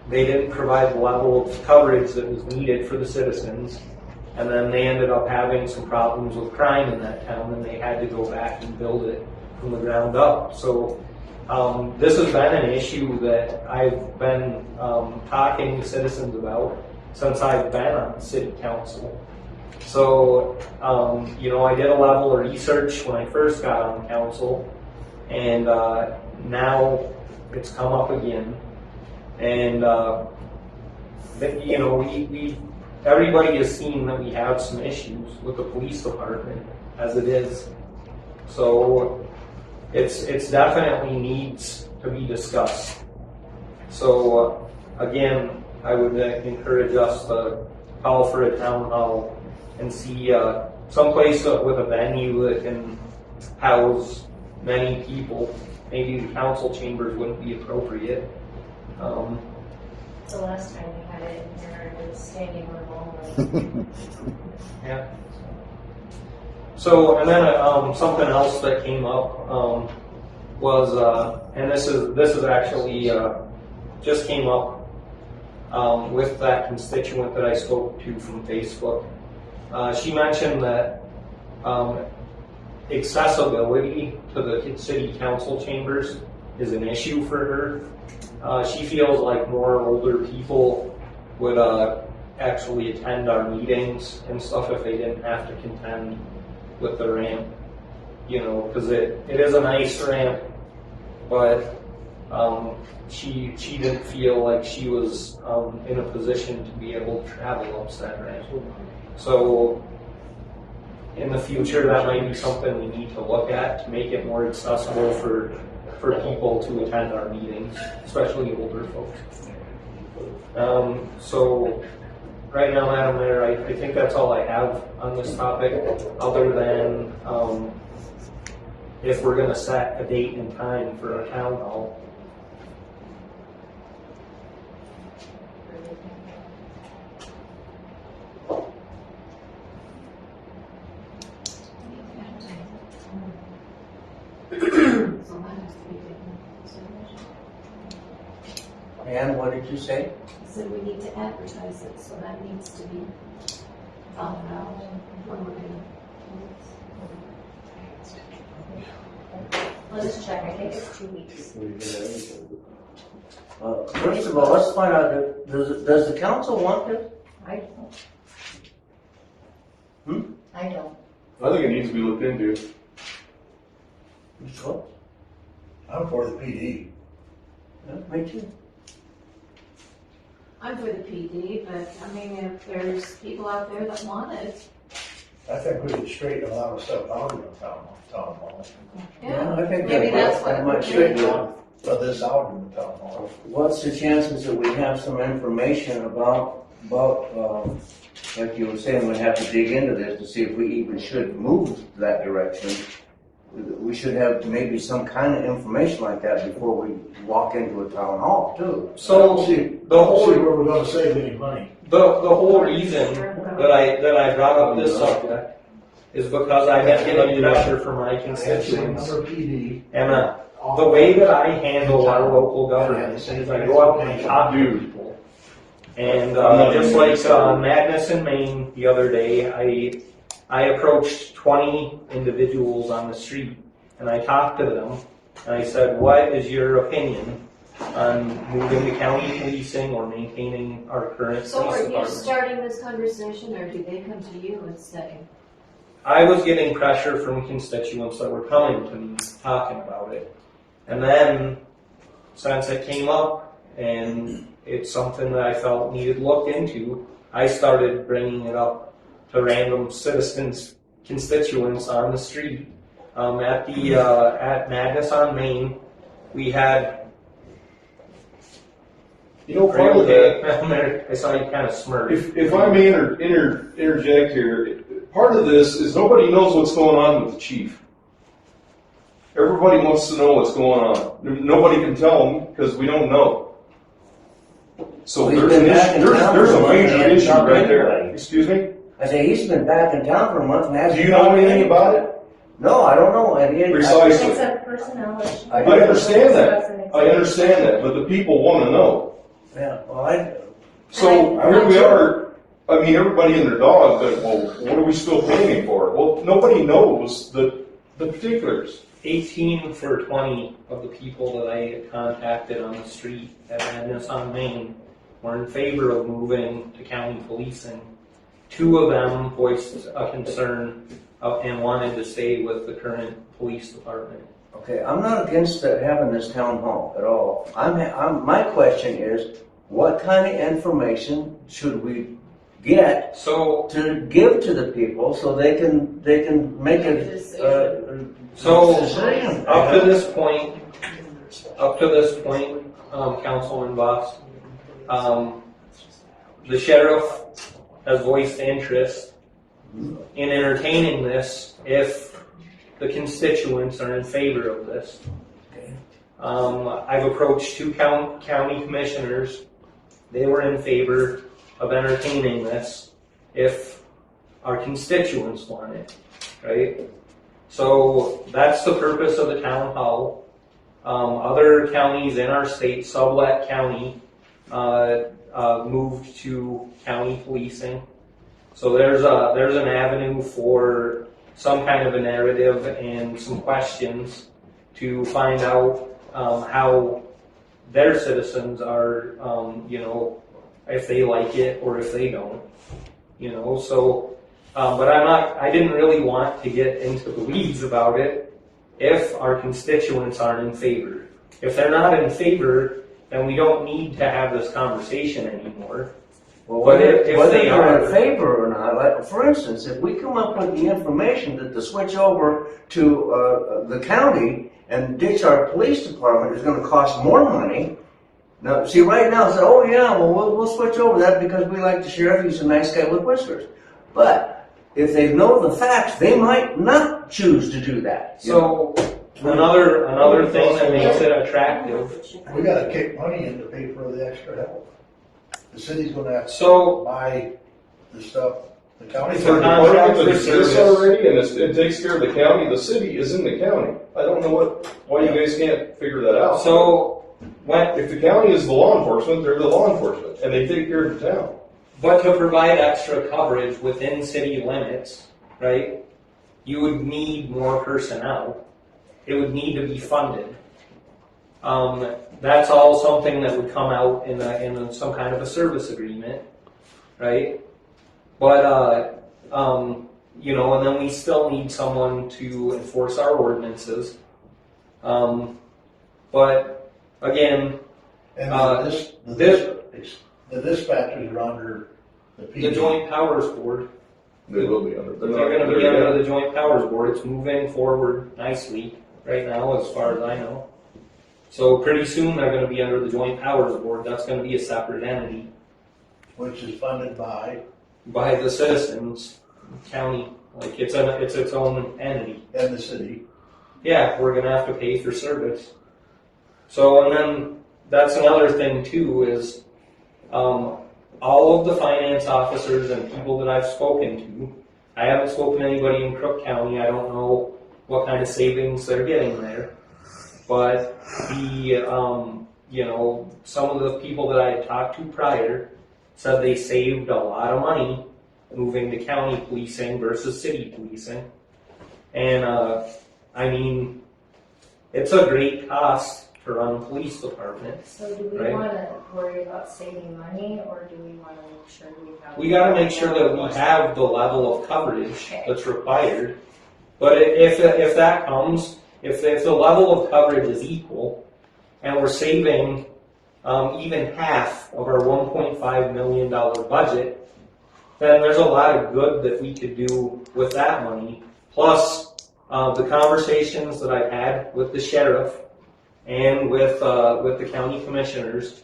They didn't provide the level of coverage that was needed for the citizens, and then they ended up having some problems with crime in that town, and they had to go back and build it from the ground up. So this has been an issue that I've been talking to citizens about since I've been on the city council. So, I did a level of research when I first got on council, and now it's come up again. And, everybody has seen that we have some issues with the police department as it is. So, it's definitely needs to be discussed. So, again, I would encourage us to call for a town hall and see someplace with a venue that can house many people. Maybe the council chambers wouldn't be appropriate. The last time we had it in here, it was standing room only. Yeah. So, and then something else that came up was, and this is actually just came up with that constituent that I spoke to from Facebook. She mentioned that accessibility to the city council chambers is an issue for her. She feels like more older people would actually attend our meetings and stuff if they didn't have to contend with the ramp. You know, because it is a nice ramp, but she didn't feel like she was in a position to be able to travel up that ramp. So in the future, that might be something we need to look at to make it more accessible for people to attend our meetings, especially older folks. So right now, Madam Mayor, I think that's all I have on this topic, other than if we're going to set a date and time for a town hall. And what did you say? So we need to advertise it, so that needs to be thought out when we're gonna. Let's just check, I think it's 2 weeks. First of all, let's find out, does the council want this? I don't. I don't. I think it needs to be looked into. Sure. I'm for the PD. Yeah, me too. I'm for the PD, but I mean, if there's people out there that want it, I think we should straighten a lot of stuff out in the town hall. Yeah, I think maybe that that's what. might straighten out. But this out in the town hall. What's the chances that we have some information about, like you were saying, we have to dig into this to see if we even should move that direction. We should have maybe some kind of information like that before we walk into a town hall too. So the whole See where we're gonna save any money. the whole reason that I brought up this subject is because I have getting pressure from my constituents, For PD. and the way that I handle our local government is I go out and talk to people. And just like Madness in Maine the other day, I approached 20 individuals on the street and I talked to them and I said, what is your opinion on moving to county policing or maintaining our current So police are you department? starting this conversation, or do they come to you and say? I was getting pressure from constituents that were coming to me talking about it. And then, since it came up and it's something that I felt needed looked into, I started bringing it up to random citizens, constituents on the street. At Madness on Main, we had. You know, part of that, I saw you kind of smirk. if I may interject here, part of this is nobody knows what's going on with the chief. Everybody wants to know what's going on. Nobody can tell them because we don't know. So Well, there's he's an been back in issue, town there's for a a month major and issue hasn't right there. anybody. Excuse me? I say, he's been back in town for a month and hasn't. Do you know anything about it? No, I don't know. Precisely. It's a personnel issue. I understand that. I understand that, but the people want to know. Yeah, well, So here we are, I mean, everybody and their dog, but, well, what are we still paying for? Well, nobody knows the particulars. 18 for 20 of the people that I contacted on the street at Madness on Main were in favor of moving to county policing. 2 of them voiced a concern and wanted to stay with the current police department. okay, I'm not against having this town hall at all. My question is, what kind of information should we get to give to the people so they can make a decision? Up to this point, Councilman Voss, the sheriff has voiced interest in entertaining this if the constituents are in favor of this. I've approached 2 county commissioners. They were in favor of entertaining this if our constituents want it, right? So that's the purpose of the town hall. Other counties in our state, Sublette County, moved to county policing. So there's an avenue for some kind of a narrative and some questions to find out how their citizens are, if they like it or if they don't, so, but I didn't really want to get into the weeds about it if our constituents aren't in favor. If they're not in favor, then we don't need to have this conversation anymore. Well, But whether if they they're are- in favor or not, like, for instance, if we come up with the information that the switch over to the county and ditch our police department is gonna cost more money. Now, see, right now, it's like, oh yeah, well, we'll switch over that because we like the sheriff, he's a nice guy with whiskers. But if they know the facts, they might not choose to do that. So, another thing that makes it attractive. We gotta kick money in to pay for the extra help. The city's gonna have to So, buy the stuff, the county's If For the gonna department contract that exists service. already and it takes care of the county, the city is in the county. I don't know why you guys can't figure that out. So, If the county is the law enforcement, they're the law enforcement, and they take care of the town. but to provide extra coverage within city limits, right, you would need more personnel. It would need to be funded. That's all something that would come out in some kind of a service agreement, right? But, and then we still need someone to enforce our ordinances. But again, And the dispatchers are under the PD. the Joint Powers Board, They will be under. they're gonna be under the Joint Powers Board. It's moving forward nicely right now, as far as I know. So pretty soon they're gonna be under the Joint Powers Board. That's gonna be a separate entity Which is funded by, by the citizens, county, like it's its own entity. and the city. Yeah, we're gonna have to pay for service. So, and then that's another thing too is, all of the finance officers and people that I've spoken to, I haven't spoken to anybody in Crook County. I don't know what kind of savings they're getting there. But some of the people that I had talked to prior said they saved a lot of money moving to county policing versus city policing. And, it's a great cost to run a police department. So do we Right. want to worry about saving money, or do we want to make sure we have? We gotta make sure that we have the level of coverage that's required. But if that comes, if the level of coverage is equal, and we're saving even half of our $1.5 million budget, then there's a lot of good that we could do with that money. Plus, the conversations that I've had with the sheriff and with the county commissioners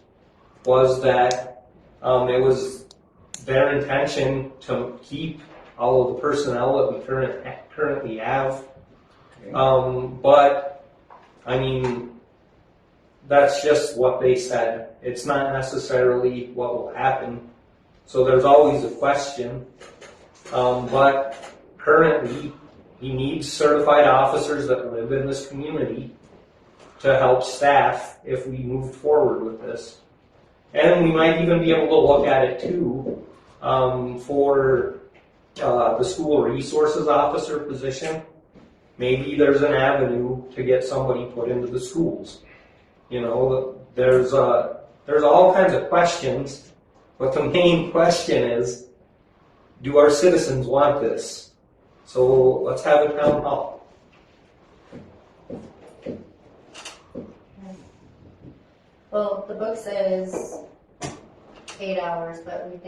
was that it was their intention to keep all of the personnel that we currently have. But that's just what they said. It's not necessarily what will happen. So there's always a question. But currently, he needs certified officers that live in this community to help staff if we move forward with this. And we might even be able to look at it too for the school resources officer position. Maybe there's an avenue to get somebody put into the schools. There's all kinds of questions, but the main question is, do our citizens want this? So let's have a town hall. Well, the book says 8 hours, but we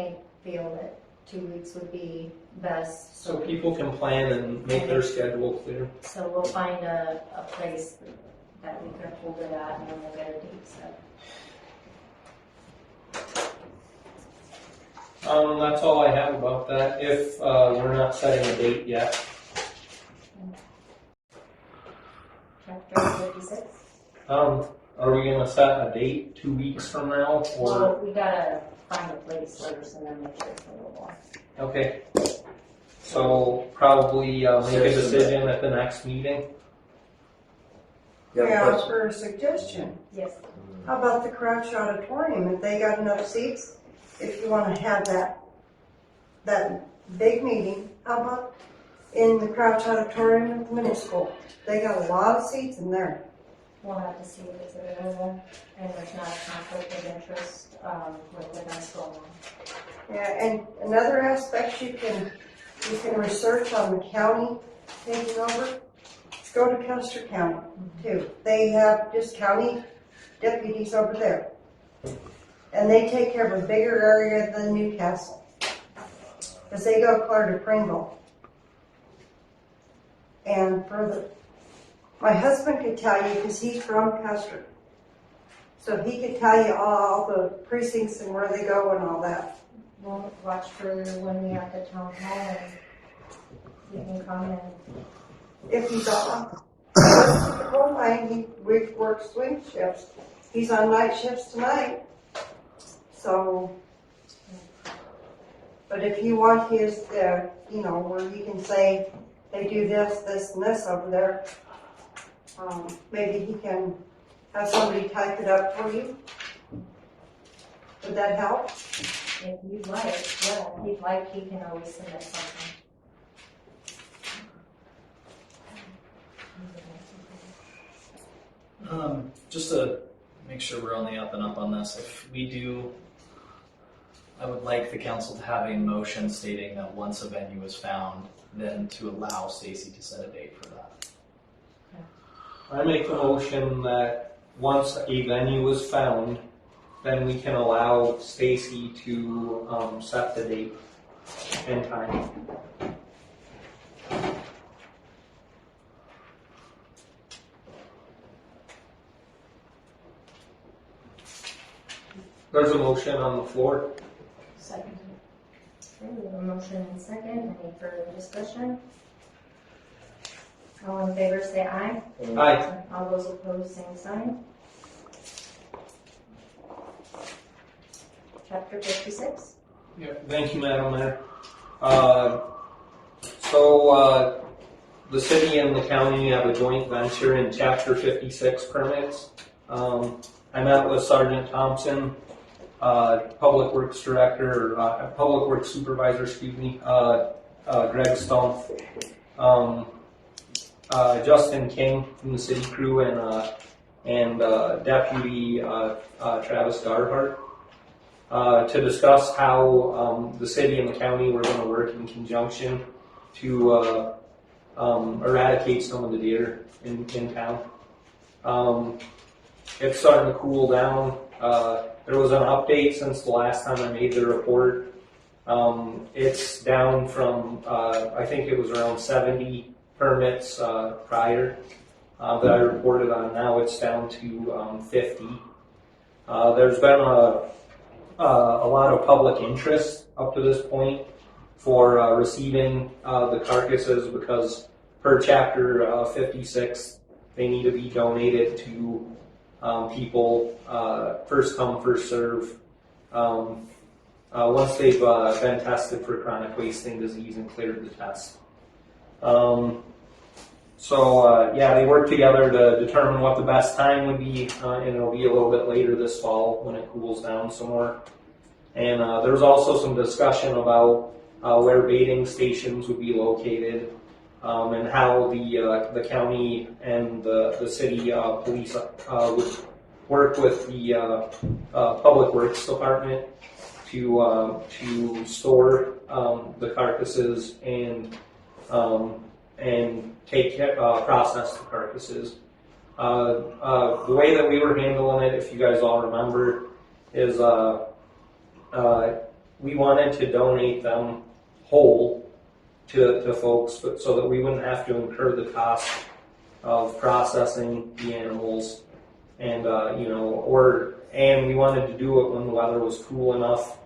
feel that 2 weeks would be best. So people can plan and make their schedule clear. So we'll find a place that we can hold it at, and then we'll get a date set. That's all I have about that, if we're not setting a date yet. Chapter 56? Are we gonna set a date 2 weeks from now, or? Well, we gotta find a place first and then make sure it's available. Okay. So probably make a decision at the next meeting. May I offer a suggestion? Yes. How about the Crouch Auditorium? If they got enough seats, if you want to have that big meeting, how about in the Crouch Auditorium at the middle school. They got a lot of seats in there. We'll have to see if it's available and there's not a conflict of interest with events going on. Yeah, and another aspect you can research on the county taking over, is go to Custer County too. They have just county deputies over there. And they take care of a bigger area than Newcastle. Because they go clear to Pringle. And my husband could tell you, because he's from Custer. So he could tell you all the precincts and where they go and all that. We'll watch for when we have the town hall and you can come and. If he's on the coal mine, we work swing shifts. He's on night shifts tonight. So, but if you want his, where you can say they do this, this, and this over there, maybe he can have somebody type it up for you. Would that help? If you'd like, yeah, if you'd like, he can always submit something. Just to make sure we're on the up and up on this, if we do, I would like the council to have a motion stating that once a venue is found, then to allow Stacy to set a date for that. I make a motion that once a venue is found, then we can allow Stacy to set the date and time. There's a motion on the floor. Second. Okay, we have a motion and second. Any further discussion? All in favor say aye. Aye. All those opposed, same sign. Chapter 56. Yeah, thank you, Madam Mayor. The city and the county have a joint venture in Chapter 56 permits. I met with Sergeant Thompson, Public Works Director, or Public Works Supervisor, Greg Stumpf, Justin King from the city crew, and Deputy Travis Garhart. To discuss how the city and the county were going to work in conjunction to eradicate some of the deer in town. It's starting to cool down. There was an update since the last time I made the report. It's down from, I think it was around 70 permits prior that I reported on. Now it's down to 50. There's been a lot of public interest up to this point for receiving the carcasses because per Chapter 56, they need to be donated to people, first come, first serve, once they've been tested for chronic wasting disease and cleared the test. They work together to determine what the best time would be, and it'll be a little bit later this fall when it cools down some more. And there's also some discussion about where baiting stations would be located, and how the county and the city police would work with the Public Works Department to store the carcasses and process the carcasses. The way that we were handling it, if you guys all remember, is we wanted to donate them whole to folks, but so that we wouldn't have to incur the cost of processing the animals, and and we wanted to do it when the weather was cool enough,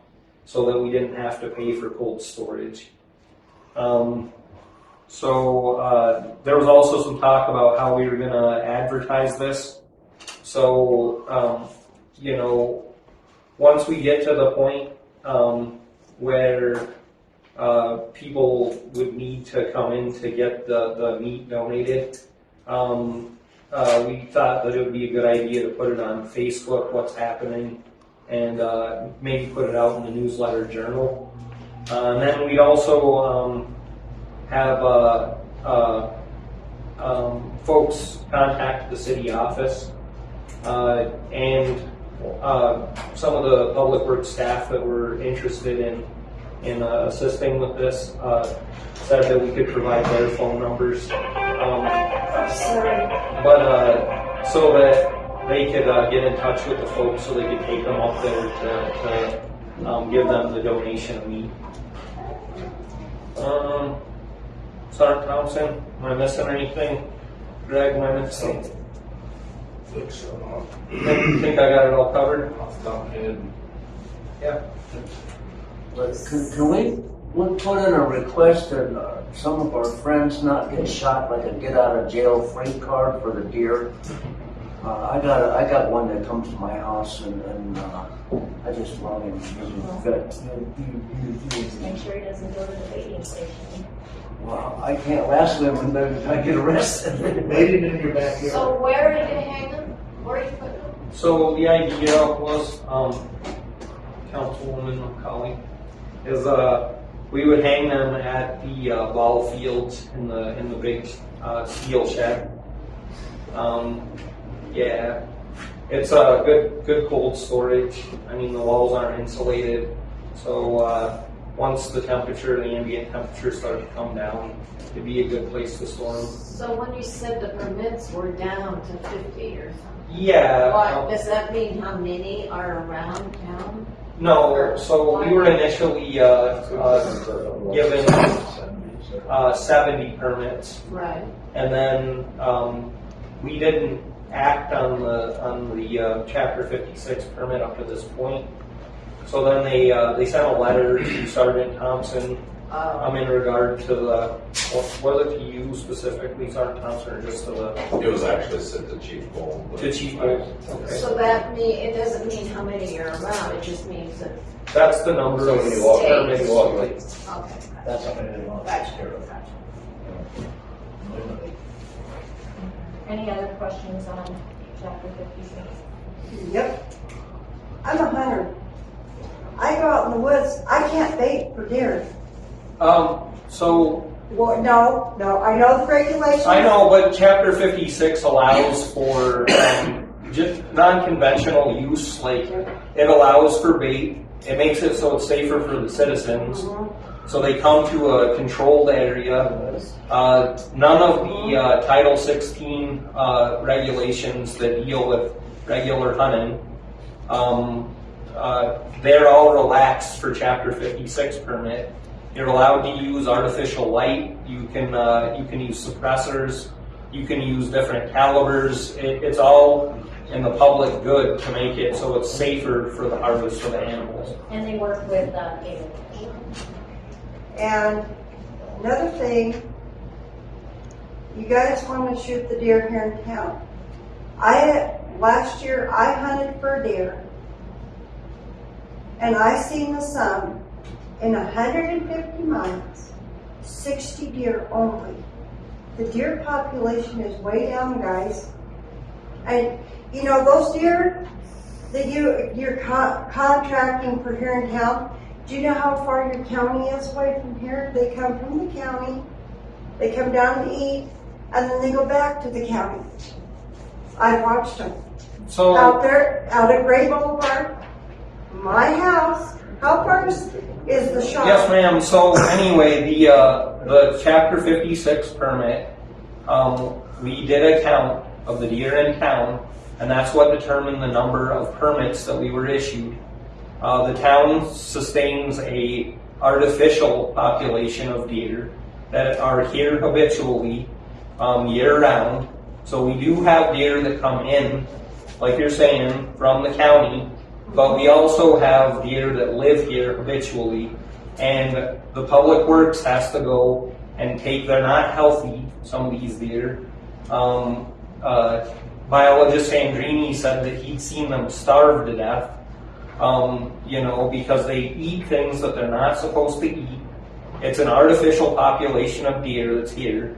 so that we didn't have to pay for cold storage. There was also some talk about how we were going to advertise this. So, once we get to the point where people would need to come in to get the meat donated, we thought that it would be a good idea to put it on Facebook, what's happening, and maybe put it out in the newsletter journal. And then we'd also have folks contact the city office, and some of the public works staff that were interested in assisting with this said that we could provide their phone numbers. But so that they could get in touch with the folks so they could take them up there to give them the donation of meat. Sergeant Thompson, am I missing anything? Greg, am I missing? Think I got it all covered? Yeah. But can we put in a request that some of our friends not get shot, like a get out of jail free card for the deer? I got one that comes to my house, and I just love him. He's good. Just make sure he doesn't go to the baiting station. Well, I can't last with him, and then I get arrested. Made it in your backyard. So where are you gonna hang them? Where are you putting them? So the idea was, Councilwoman McCauley, is we would hang them at the ball fields in the big steel shed. Yeah, it's a good cold storage. I mean, the walls aren't insulated, so once the ambient temperature started to come down, it'd be a good place to store them. So when you said the permits were down to 50 or something? Yeah. What, does that mean how many are around town? No, so we were initially given 70 permits. Right. And then we didn't act on the Chapter 56 permit up to this point. So then they sent a letter to Sergeant Thompson in regard to was it to you specifically, Sergeant Thompson, or just to the? It was actually sent to Chief Bull. To Chief Bull. Okay. So that it doesn't mean how many are around, it just means that. That's the number of permits. Okay. That's how many laws. Gotcha. Any other questions on Chapter 56? Yep. I'm a hunter. I go out in the woods, I can't bait for deer. So. Well, no, I know the regulations. I know, but Chapter 56 allows for just non-conventional use. Like, it allows for bait. It makes it so it's safer for the citizens. So they come to a controlled area. None of the Title 16 regulations that deal with regular hunting, they're all relaxed for Chapter 56 permit. You're allowed to use artificial light. You can use suppressors. You can use different calibers. It's all in the public good to make it so it's safer for the harvest for the animals. And they work with Game. And another thing, you guys want to shoot the deer here in town. Last year I hunted for a deer, and I seen the sun in 150 miles, 60 deer only. The deer population is way down, guys. And you know, those deer that you're contracting for here in town, do you know how far your county is away from here? They come from the county, they come down to eat, and then they go back to the county. I watched them. So out there, out at Gray Boulevard, my house, how far is the shop? Yes, ma'am. So anyway, the Chapter 56 permit, we did a count of the deer in town, and that's what determined the number of permits that we were issued. The town sustains a artificial population of deer that are here habitually, year-round. So we do have deer that come in, like you're saying, from the county, but we also have deer that live here habitually, and the Public Works has to go and they're not healthy, some of these deer. Biologist Sandrini said that he'd seen them starve to death, because they eat things that they're not supposed to eat. It's an artificial population of deer that's here.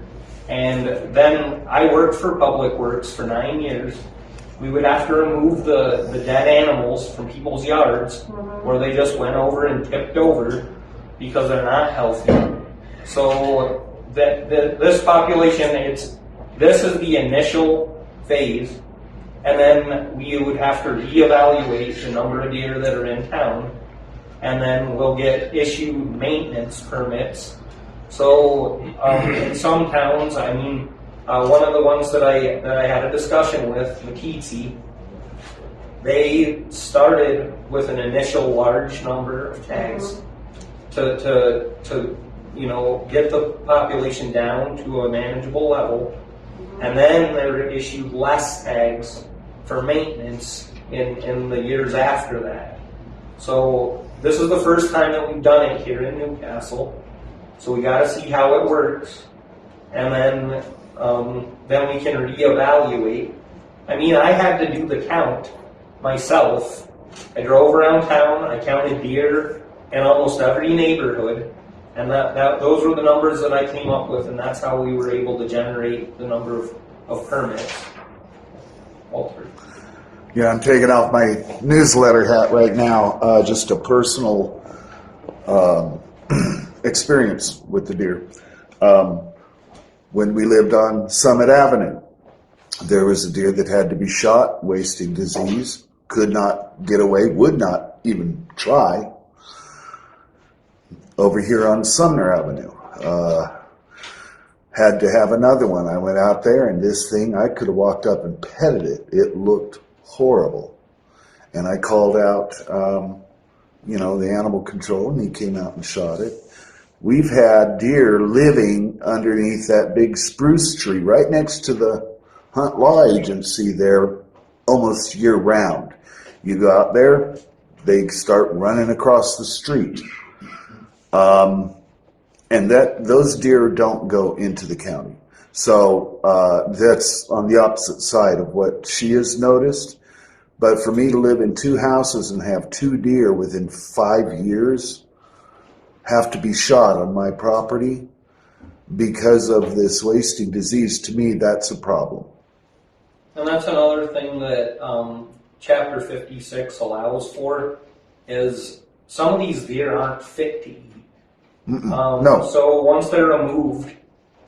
And then I worked for Public Works for 9 years. We would have to remove the dead animals from people's yards where they just went over and tipped over because they're not healthy. So this population, this is the initial phase, and then we would have to reevaluate the number of deer that are in town, and then we'll get issued maintenance permits. So in some towns, I mean, one of the ones that I had a discussion with, McKeesey, they started with an initial large number of tags to get the population down to a manageable level, and then they were issued less tags for maintenance in the years after that. So this is the first time that we've done it here in Newcastle. So we got to see how it works, and then we can reevaluate. I mean, I had to do the count myself. I drove around town. I counted deer in almost every neighborhood, and those were the numbers that I came up with, and that's how we were able to generate the number of permits. Walter. Yeah, I'm taking off my newsletter hat right now. Just a personal experience with the deer. When we lived on Summit Avenue, there was a deer that had to be shot, wasting disease, could not get away, would not even try. Over here on Sumner Avenue, had to have another one. I went out there, and this thing, I could have walked up and petted it. It looked horrible. And I called out, the animal control, and he came out and shot it. We've had deer living underneath that big spruce tree right next to the Hunt Law Agency there almost year round. You go out there, they start running across the street. And those deer don't go into the county. So that's on the opposite side of what she has noticed. But for me to live in 2 houses and have 2 deer within 5 years have to be shot on my property because of this wasting disease, to me, that's a problem. And that's another thing that Chapter 56 allows for, is some of these deer aren't fit to eat. No. So once they're removed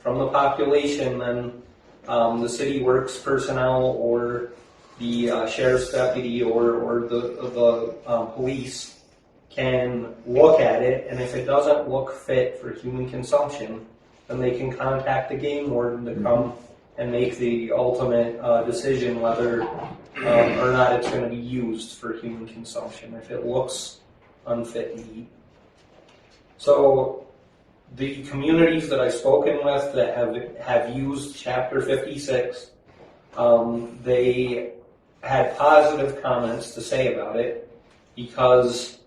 from the population, then the city works personnel or the sheriff's deputy or the police can look at it, and if it doesn't look fit for human consumption, then they can contact the game warden to come and make the ultimate decision whether or not it's going to be used for human consumption if it looks unfit to eat. So the communities that I've spoken with that have used Chapter 56, they had positive comments to say about it because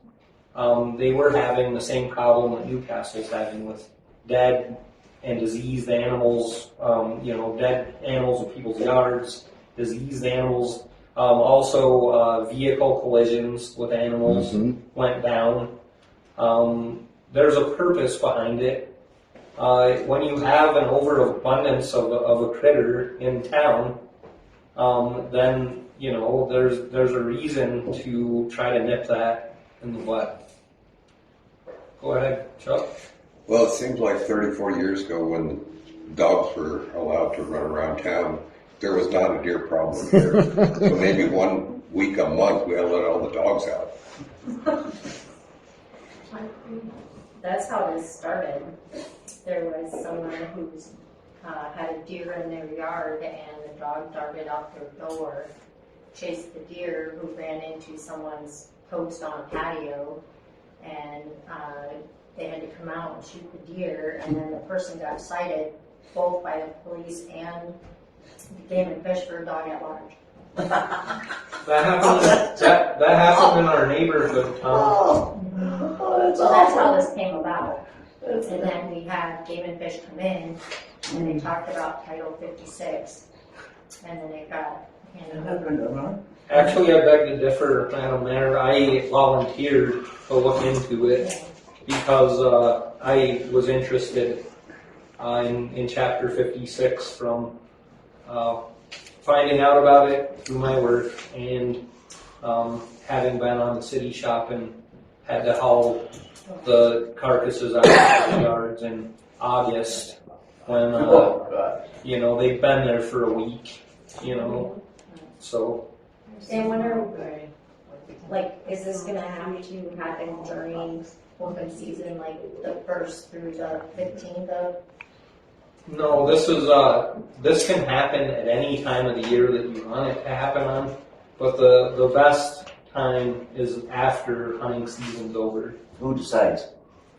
they were having the same problem that Newcastle's having with dead and diseased animals, dead animals in people's yards, diseased animals. Also, vehicle collisions with animals went down. There's a purpose behind it. When you have an overabundance of a critter in town, then there's a reason to try to nip that in the bud. Go ahead, Chuck. Well, it seems like 34 years ago when dogs were allowed to run around town, there was not a deer problem here. So maybe 1 week a month we had to let all the dogs out. That's how this started. There was someone who had a deer in their yard, and the dog darted out their door, chased the deer, who ran into someone's post on a patio, and they had to come out and shoot the deer, and then the person got cited both by the police and the Game and Fish for a dog at large. That happened in our neighborhood, Tom. So that's how this came about. And then we had Game and Fish come in, and they talked about Title 56, and then it got handed over. Actually, I beg to differ, Madam Mayor. I volunteered to look into it because I was interested in Chapter 56 from finding out about it through my work and having been on the city shop and had to haul the carcasses out of the yards in August when, Oh, God. you know, they've been there for a week, you know, so. And when are, like, is this gonna have to happen during open season, like the 1st through the 15th of? No, this can happen at any time of the year that you want it to happen on, but the best time is after hunting season's over. Who decides?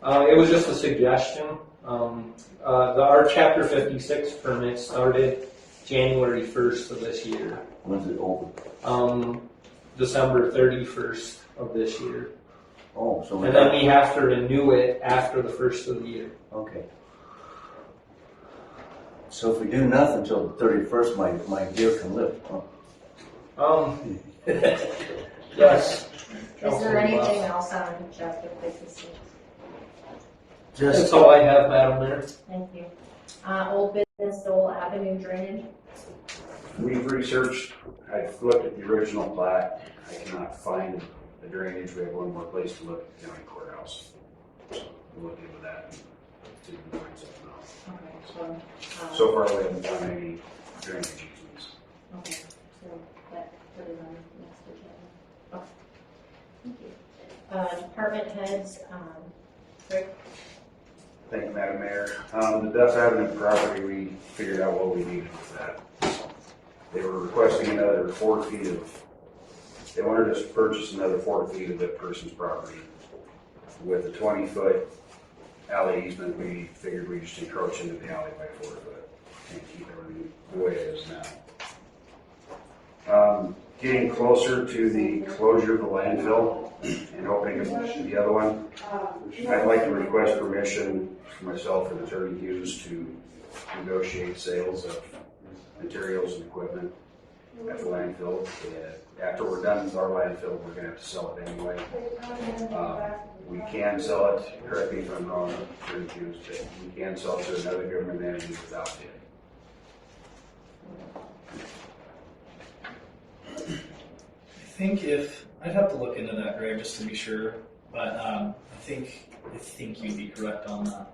It was just a suggestion. Our Chapter 56 permit started January 1st of this year. When's it over? December 31st of this year. Oh, so. And then we have to renew it after the 1st of the year. Okay. So if we do nothing until the 31st, my deer can live, huh? Yes. Is there anything else on Chapter 56? That's all I have, Madam Mayor. Thank you. Old business, Dole Avenue drainage. We've researched, I've looked at the original plat, I cannot find the drainage, we have one more place to look at the county courthouse. We'll look into that and see if we can find something else. Okay, So far, we haven't found any drainage issues. Okay, so that put it on the next agenda. Okay. Thank you. Department heads, Rick? Thank you, Madam Mayor. The Duff Avenue property, we figured out what we needed with that. They were requesting another 4 feet of, they wanted us to purchase another 4 feet of that person's property. With a 20-foot alley easement, we figured we'd just encroach into the alley by 4 foot and keep everything the way it is now. Getting closer to the closure of the landfill and opening up the other one, I'd like to request permission for myself and Attorney Hughes to negotiate sales of materials and equipment at the landfill. After we're done with our landfill, we're going to have to sell it anyway. We can sell it, correct me if I'm wrong, Attorney Hughes, but we can sell it to another government entity without bid. I think I'd have to look into that, Greg, just to be sure, but I think you'd be correct on that.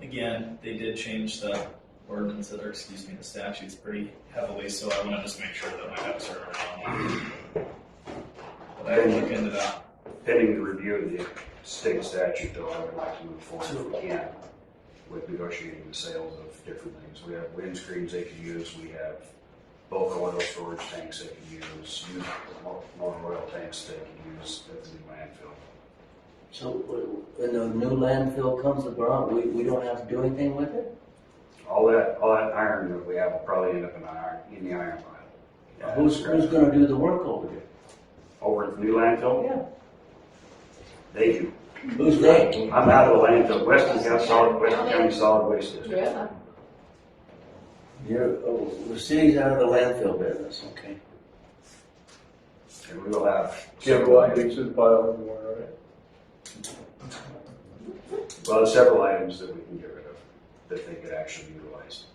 Again, they did change the ordinance, or excuse me, the statutes pretty heavily, so I want to just make sure that my ducks are around. But I can look into that. Pending the review of the state statute, though, I would like to move forward if we can with negotiating the sales of different things. We have windscreens they can use, we have bulk oil storage tanks they can use, motor oil tanks they can use at the new landfill. So when the new landfill comes around, we don't have to do anything with it? All that iron that we have will probably end up in the iron pile. Yeah, Who's gonna do the work over there? over at the new landfill? Yeah. They do. Who's they? I'm out of the landfill, Western County Solid Waste District. Yeah. The city's out of the landfill business, okay. And we will have Can't go out and dig through the pile anymore, right? well, several items that we can get rid of that they could actually utilize.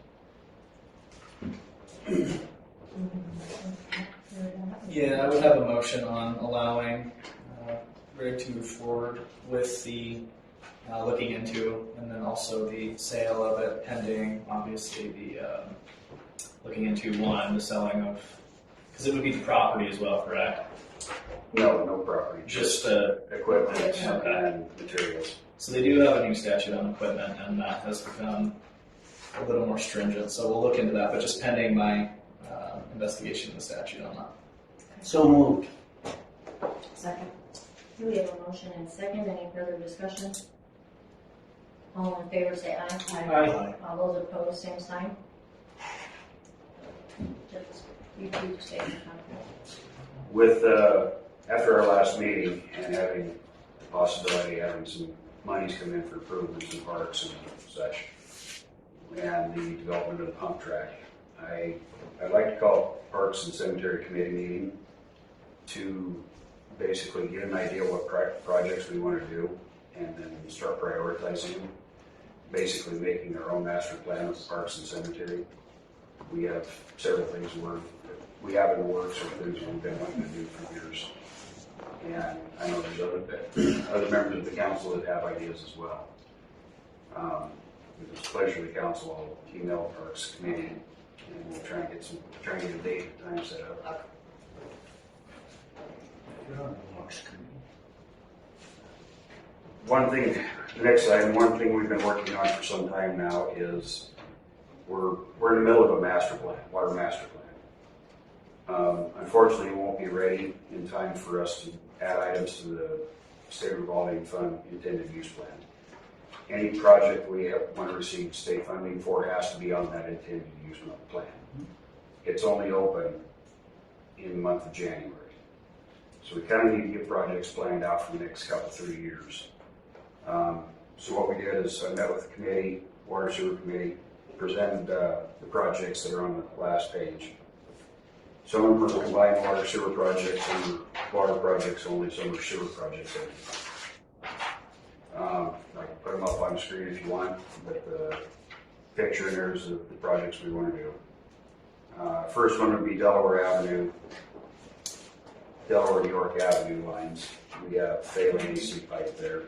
Yeah, I would have a motion on allowing Greg to move forward with the looking into, and then also the sale of it pending, obviously, the looking into the selling of, because it would be the property as well, correct? No property. Just equipment okay. and materials. So they do have a new statute on equipment, and that has become a little more stringent, so we'll look into that, but just pending my investigation of the statute on that. So moved. Second. Do we have a motion and a second? Any further discussion? All in favor say aye. Aye. All those opposed, same sign. Just, you do stay in contact. With, after our last meeting and having the possibility of having some monies come in for improvements in parks and such, and the development of the pump track, I'd like to call Parks and Cemetery Committee meeting to basically get an idea what projects we want to do and then start prioritizing them, basically making our own master plan with Parks and Cemetery. We have several things we have in the works or things we've been wanting to do for years. And I know there's other members of the council that have ideas as well. if it's a pleasure of the council, I'll email Parks Committee and we'll try and get a date and time set up. One thing, the next item, one thing we've been working on for some time now is we're in the middle of a master plan, water master plan. Unfortunately, it won't be ready in time for us to add items to the state revolving fund intended use plan. Any project we want to receive state funding for has to be on that intended use plan. It's only open in the month of January. So we kind of need to get projects planned out for the next couple, 3 years. So what we did is I met with the committee, water sewer committee, presented the projects that are on the last page. Some of them are combined water sewer projects, some are water projects only, some are sewer projects only. I can put them up on the screen if you want, but the picture in there is the projects we want to do. First one would be Delaware York Avenue lines. We have failing AC pipe there.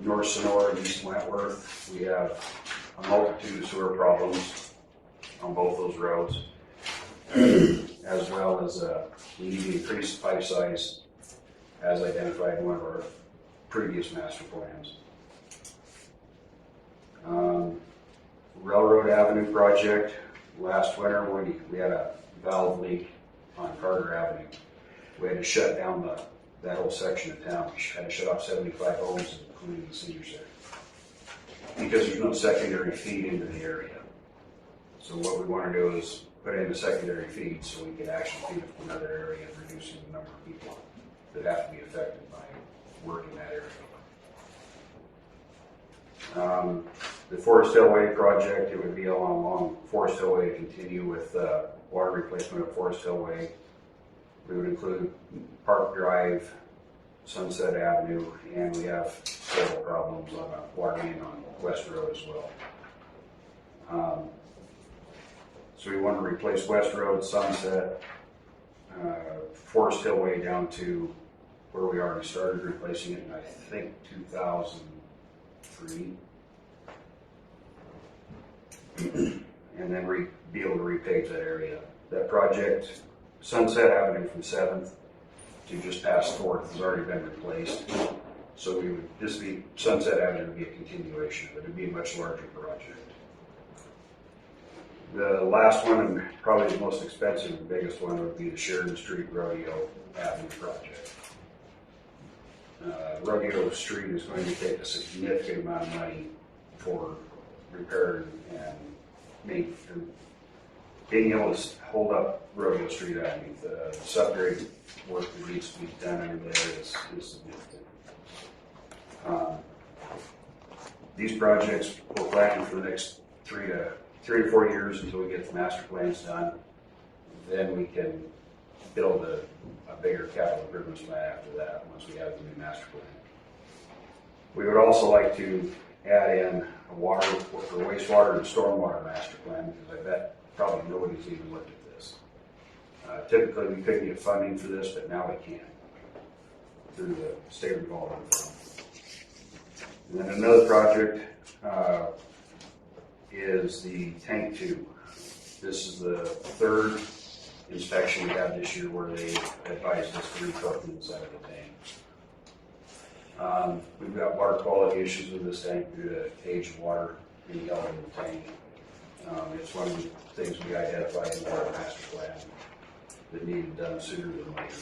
North Sonora and East Wentworth, we have a multitude of sewer problems on both those roads, as well as we need to increase the pipe size as identified in one of our previous master plans. Railroad Avenue project, last winter we had a valve leak on Carter Avenue. We had to shut down that whole section of town. We had to shut off 75 homes, including the senior center, because there's no secondary feed into the area. So what we want to do is put in a secondary feed so we can actually feed it from another area, reducing the number of people that have to be affected by work in that area. The Forest Hill Way project, it would be along Forest Hill Way to continue with water replacement of Forest Hill Way. We would include Park Drive, Sunset Avenue, and we have several problems on a water main on West Road as well. So we want to replace West Road, Sunset, Forest Hill Way down to where we already started replacing it in, I think, 2003. And then be able to repave that area. That project, Sunset Avenue from 7th to just past 4th has already been replaced. So Sunset Avenue would be a continuation of it. It would be a much larger project. The last one, and probably the most expensive and biggest one, would be the Sheridan Street Rodeo Avenue project. Rodeo Street is going to take a significant amount of money for repair and being able to hold up Rodeo Street Avenue. The subgrade work that needs to be done under there is significant. These projects we're planning for the next 3 to 4 years until we get the master plans done. Then we can build a bigger capital improvements plan after that, once we have the new master plan. We would also like to add in a water or wastewater and stormwater master plan, because I bet probably nobody's even looked at this. Typically, we couldn't get funding for this, but now we can through the state revolving fund. And then another project is the tank 2. This is the 3rd inspection we had this year where they advised us to recoat the inside of the tank. We've got water quality issues with this tank due to age of water being held in the tank. It's one of the things we identified in our master plan that needed done sooner than later.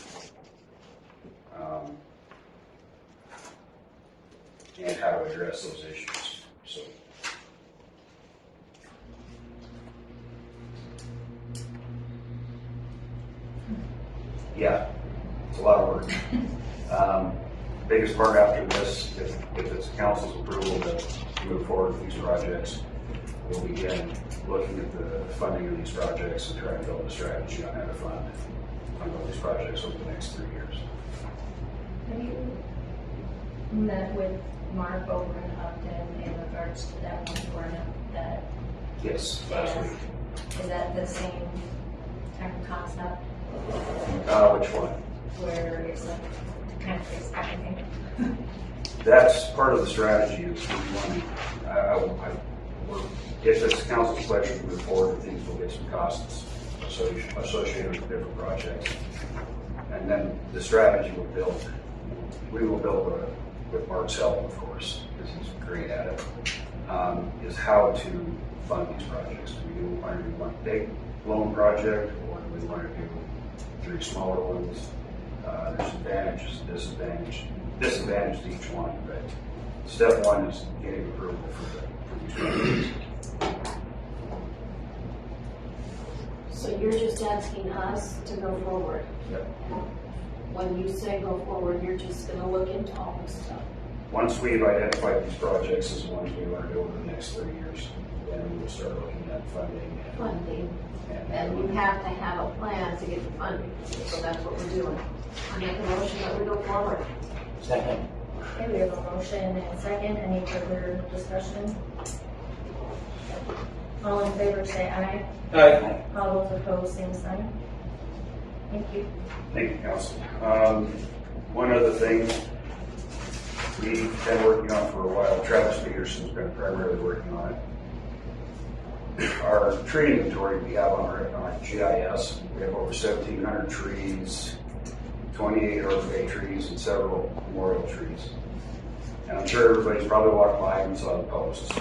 And how to address those issues. So. Yeah, it's a lot of work. Biggest part after this, if it's council's approval to move forward with these projects, we'll begin looking at the funding of these projects and trying to build a strategy on how to fund all these projects over the next 3 years. Have you met with Mark over in Upton in regards to that one corner that? Yes, last week. Is that the same type of concept? Which one? Where it's like kind of fixed everything? that's part of the strategy is we want if it's council's pleasure to move forward, things will get some costs associated with different projects. And then the strategy will build, we will build with Mark's help, of course, because he's great at it, is how to fund these projects. Do we want to do one big loan project, or do we want to do 3 smaller ones? There's advantages and disadvantages to each one, but step 1 is getting approval for these projects. So you're just asking us to go forward? Yep. When you say go forward, you're just gonna look into all this stuff? Once we've identified these projects as the ones we want to do over the next 3 years, then we will start looking at funding. And you have to have a plan to get the funding, so that's what we're doing. I make a motion that we go forward. Second. Okay, we have a motion and a second. Any further discussion? All in favor say aye. Aye. All those opposed, same sign. Thank you. Thank you, Council. One other thing we've been working on for a while, Travis Peterson's been primarily working on it. Our tree inventory we have on our GIS, we have over 1,700 trees, 28 Arbor Day trees, and several memorial trees. And I'm sure everybody's probably walked by and saw the posts.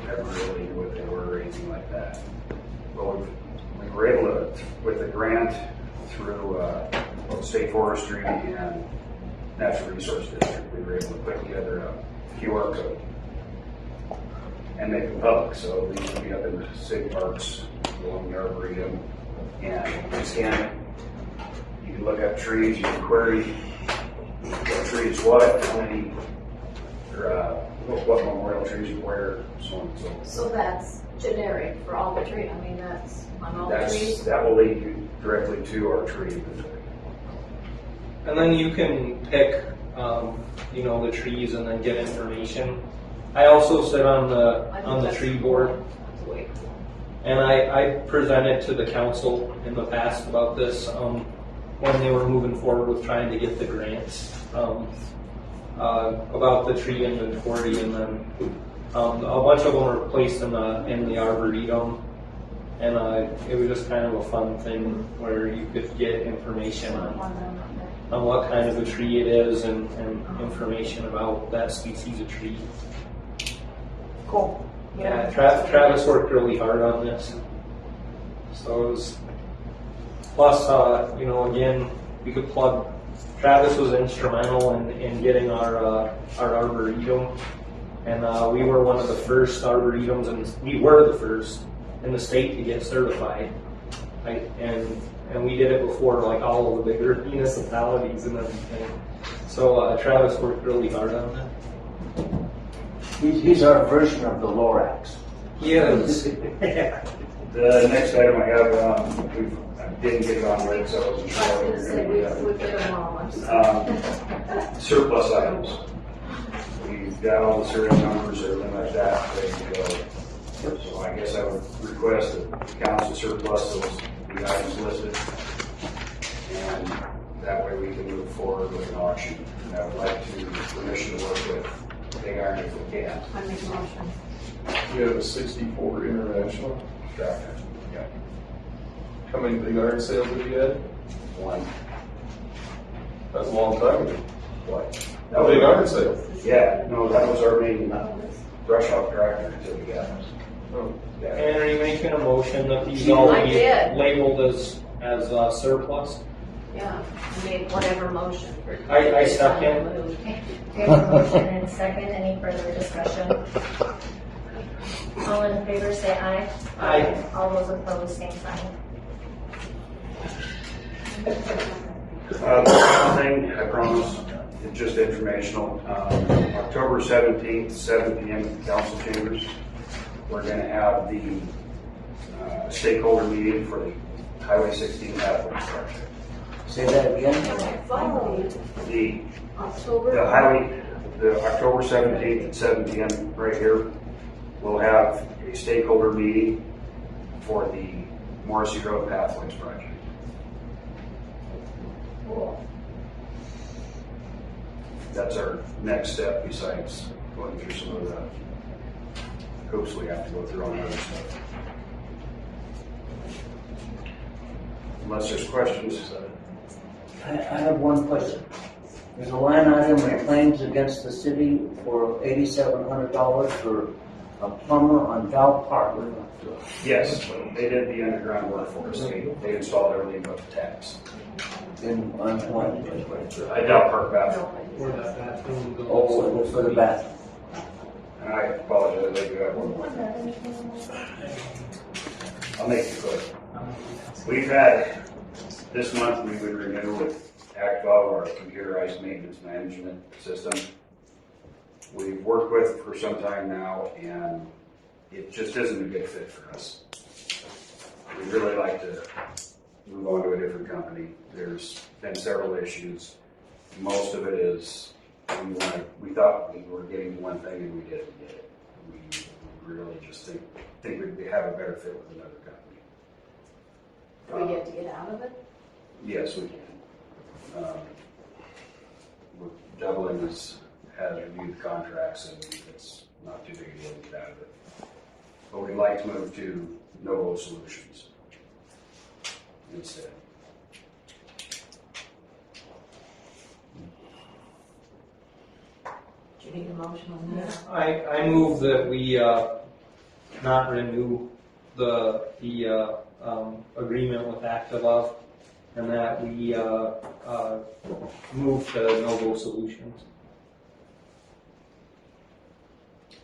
Never really knew what they were or anything like that. Well, we were able to, with a grant through State Forestry and Natural Resource District, we were able to put together a QR code and make them public. So these will be up in the city parks, along the Arboretum, and you can scan it. You can look up trees, you can query what trees what, how many, or what memorial trees you where, so on and so forth. So that's generic for all the trees, I mean, that's on all the trees? That will lead you directly to our tree inventory. And then you can pick, the trees and then get information. I also sit on the tree board, and I presented to the council in the past about this when they were moving forward with trying to get the grants about the tree inventory, and then a bunch of them were placed in the Arboretum, and it was just kind of a fun thing where you could get information on what kind of a tree it is and information about that species of tree. Cool. Yeah, Travis worked really hard on this. So it was, plus, again, we could plug, Travis was instrumental in getting our Arboretum. And we were one of the first Arboretums, and we were the first in the state to get certified. And we did it before like all of the bigger municipalities and everything. So Travis worked really hard on that. He's our version of the Lorax. Yes. The next item I have, I didn't get it on list, so I wasn't sure. We put them all. Surplus items. We've got all the serial numbers, everything like that, ready to go. So I guess I would request that the council surplus the items listed, and that way we can move forward with an auction. And I would like permission to work with Big Iron if we can. I make a motion. You have a 64 International. Tractor. Yeah. How many big iron sales have you had? One. That's a long time ago. What? A big iron sale. Yeah, no, that was our main brush off tractor until we got it. Oh. Yeah. And are you making a motion that these all I be did. labeled as surplus? Yeah, I made whatever motion. I second. Okay, we have a motion and a second. Any further discussion? All in favor say aye. Aye. All those opposed, same sign. The final thing, I promise, it's just informational. October 17th, 7 p.m. at the council chambers, we're going to have the stakeholder meeting for the Highway 16 pathway project. Say that again? The October? the October 17th at 7 p.m. right here, we'll have a stakeholder meeting for the Morrissey Road Pathways project. Cool. that's our next step besides going through some of the hoops we have to go through on other stuff. Unless there's questions. I have one question. There's a line item in claims against the city for $8,700 for a plumber on Dow Park. Yes, they did the underground work for us. They installed everything but the taps. On what? I doubt Park bathroom. Oh, it was for the bathroom. And I apologize, I do have one more thing. I'll make it quick. We've had, this month we would renew with Act 12, our computerized maintenance management system. We've worked with it for some time now, and it just isn't a good fit for us. We'd really like to move on to a different company. There's been several issues. Most of it is we thought we were getting one thing and we didn't get it. We really just think we'd have a better fit with another company. Do we get to get out of it? Yes, we can. Dublin has reviewed the contracts and it's not too big a deal to get out of it. But we'd like to move to Novo Solutions instead. Do you need a motion on that? I move that we not renew the agreement with Active and that we move to Novo Solutions.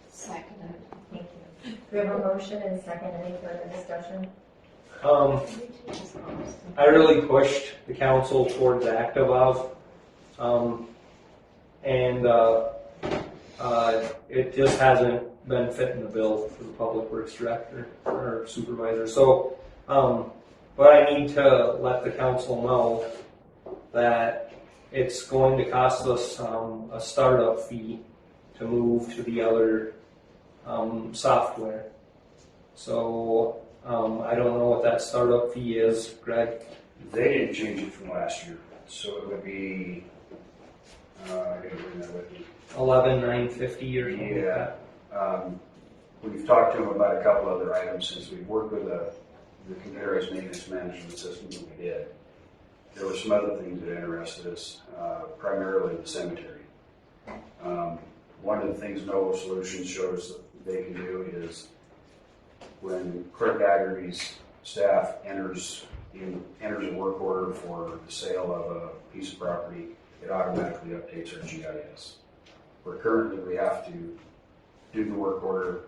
Second. Thank you. We have a motion and second. Any further discussion? I really pushed the council towards Active and it just hasn't been fitting the bill for the public works director or supervisor. So, but I need to let the council know that it's going to cost us a startup fee to move to the other software. So I don't know what that startup fee is, Greg. They didn't change it from last year, so it would be, I gotta bring that with me. $11,950 or something. Yeah. We've talked to them about a couple other items since we've worked with the computerized maintenance management system that we did. There were some other things that interested us, primarily the cemetery. One of the things Novo Solutions showed us that they can do is when Clerk Aggerty's staff enters a work order for the sale of a piece of property, it automatically updates our GIS. Where currently we have to do the work order,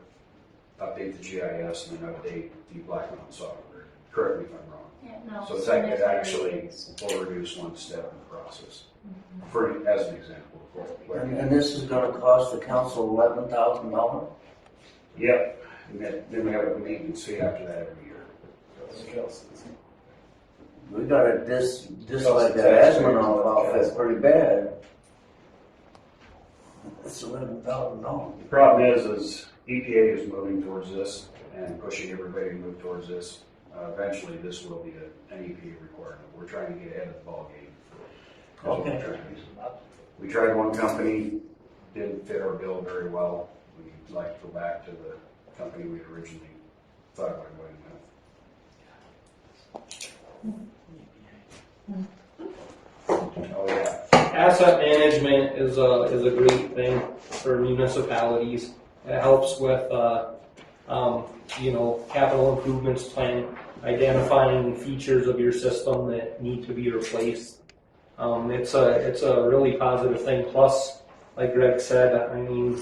update the GIS, and then update the Black Mountain software. Correct me if I'm wrong. Yeah, no. So it's like it actually will reduce one step in the process. For as an example. And this is gonna cost the council $11,000? Yep. And then we have a maintenance fee after that every year. We got a dislike that asthma outfit pretty bad. It's $11,000. The problem is EPA is moving towards this and pushing everybody to move towards this. Eventually, this will be an EPA requirement. We're trying to get ahead of the ball game. That's what we're trying to do. We tried one company, didn't fit our bill very well. We'd like to go back to the company we originally thought about going with. Oh yeah. Asset management is a great thing for municipalities. It helps with capital improvements plan, identifying features of your system that need to be replaced. It's a really positive thing. Plus, like Greg said, I mean,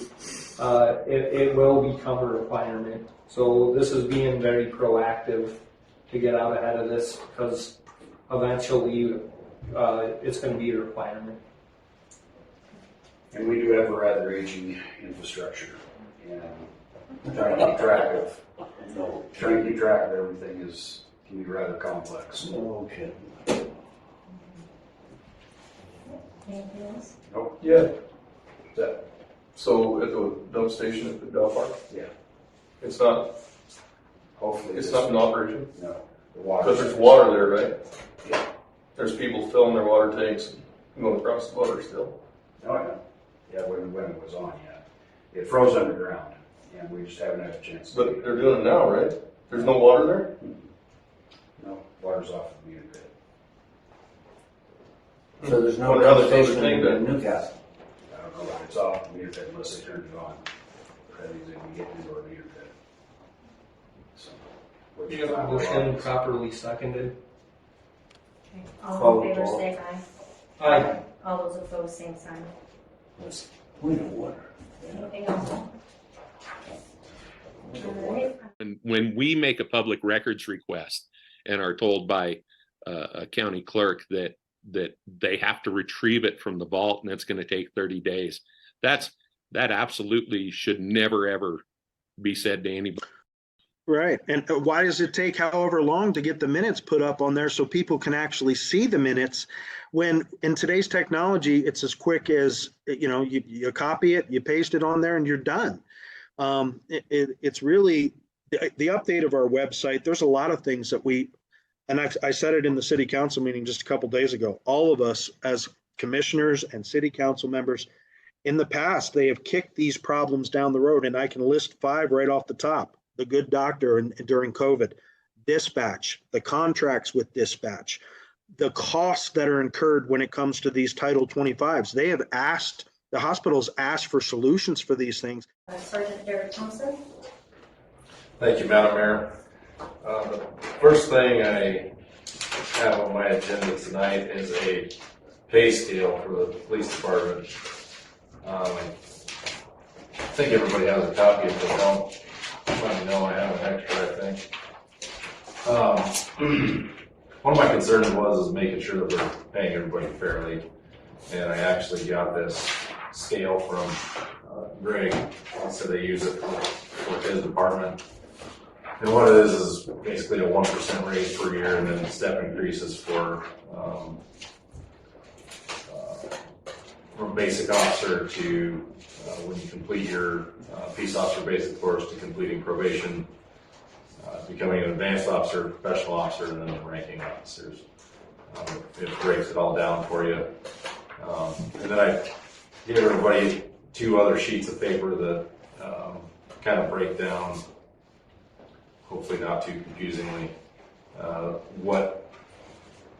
it will become a requirement. So this is being very proactive to get out ahead of this because eventually it's going to be a requirement. And we do have a rather aging infrastructure, and trying to keep track of everything can be rather complex. Okay. Anything else? Nope. Yeah. That, So at the dump station at the Dow Park, yeah. it's not Hopefully. it's not in operation No. The water. because there's water there, right? Yeah. There's people filling their water tanks and going across the water still. Oh yeah. Yeah, when it was on yet. It froze underground, and we just haven't had a chance. But they're doing it now, right? There's no water there? No, water's off of the meter pit. So there's no What other station thing in that- Newcastle. I don't know if it's off the meter pit unless they turned it on. That means they can get into our meter pit. So, which You is have a not motion allowed. properly seconded. All in favor, say aye. Aye. All those opposed, same sign. We know water. Anything else? All right. When we make a public records request and are told by a county clerk that they have to retrieve it from the vault and it's going to take 30 days, that absolutely should never ever be said to anybody. Right. And why does it take however long to get the minutes put up on there so people can actually see the minutes, when in today's technology, it's as quick as, you copy it, you paste it on there, and you're done. It's really the update of our website. There's a lot of things that I said it in the city council meeting just a couple days ago. All of us as commissioners and city council members, in the past, they have kicked these problems down the road, and I can list 5 right off the top. The good doctor during COVID, dispatch, the contracts with dispatch, the costs that are incurred when it comes to these Title 25s. The hospitals asked for solutions for these things. Sergeant Derek Thompson. Thank you, Madam Mayor. The first thing I have on my agenda tonight is a pay scale for the police department. I think everybody has a copy. If they don't, let me know. I have an extra, I think. One of my concerns is making sure that we're paying everybody fairly. And I actually got this scale from Greg. He said they use it for his department. And what it is basically a 1% raise per year, and then step increases for from basic officer to when you complete your peace officer basic course, to completing probation, becoming an advanced officer, professional officer, and then the ranking officers. It breaks it all down for you. And then I gave everybody 2 other sheets of paper that kind of break down, hopefully not too confusingly, what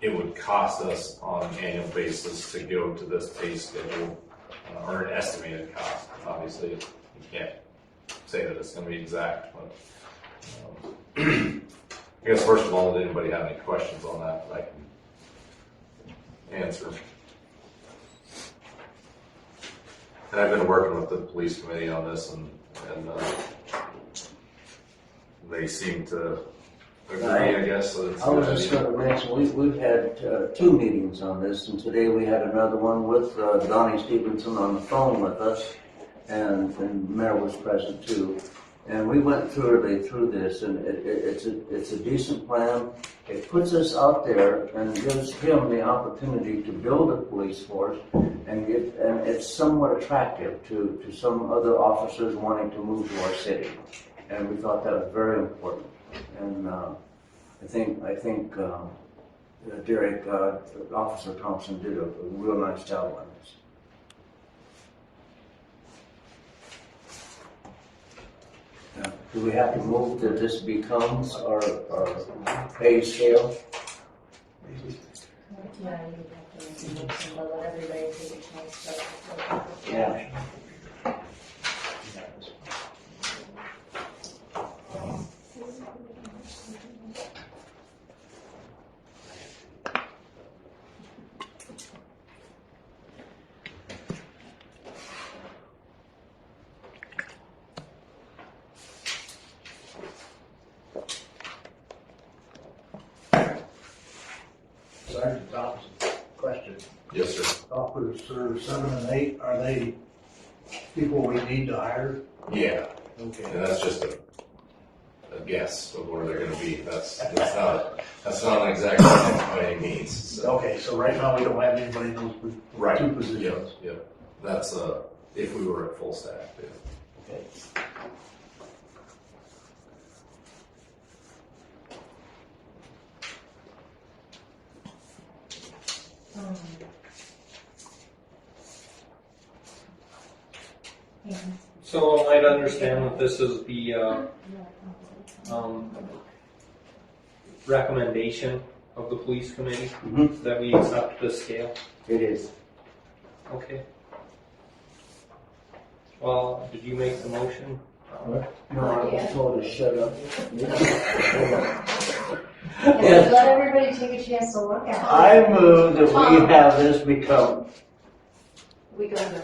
it would cost us on an annual basis to go to this pay schedule, or an estimated cost. Obviously, you can't say that it's going to be exact, but I guess first of all, does anybody have any questions on that I can answer? And I've been working with the police committee on this, and they seem to agree, I guess. So I was just going to mention, we've had 2 meetings on this, and today we had another one with Donnie Stevenson on the phone with us, and the mayor was present too. And we went thoroughly through this, and it's a decent plan. It puts us out there and gives him the opportunity to build a police force, and it's somewhat attractive to some other officers wanting to move to our city. And we thought that was very important. And I think Derek, Officer Thompson, did a real nice job on this. Now, do we have to move that this becomes our pay scale? Yeah, you have to make a motion, but let everybody take a chance to. Yeah. Sergeant Thompson, question. Yes, sir. Officer 7 and 8, are they people we need to hire? Yeah. Okay. And that's just a guess of where they're going to be. That's not an exact science by any means. So. Okay, so right now we don't have anybody in those 2 positions. Yep. That's if we were at full staff. Yeah. Okay. So I might understand that this is the recommendation of the police committee that we accept this scale. It is. Okay. Well, did you make the motion? No, I was told to shut up. Let everybody take a chance to look at it. I move that we have this become, We got a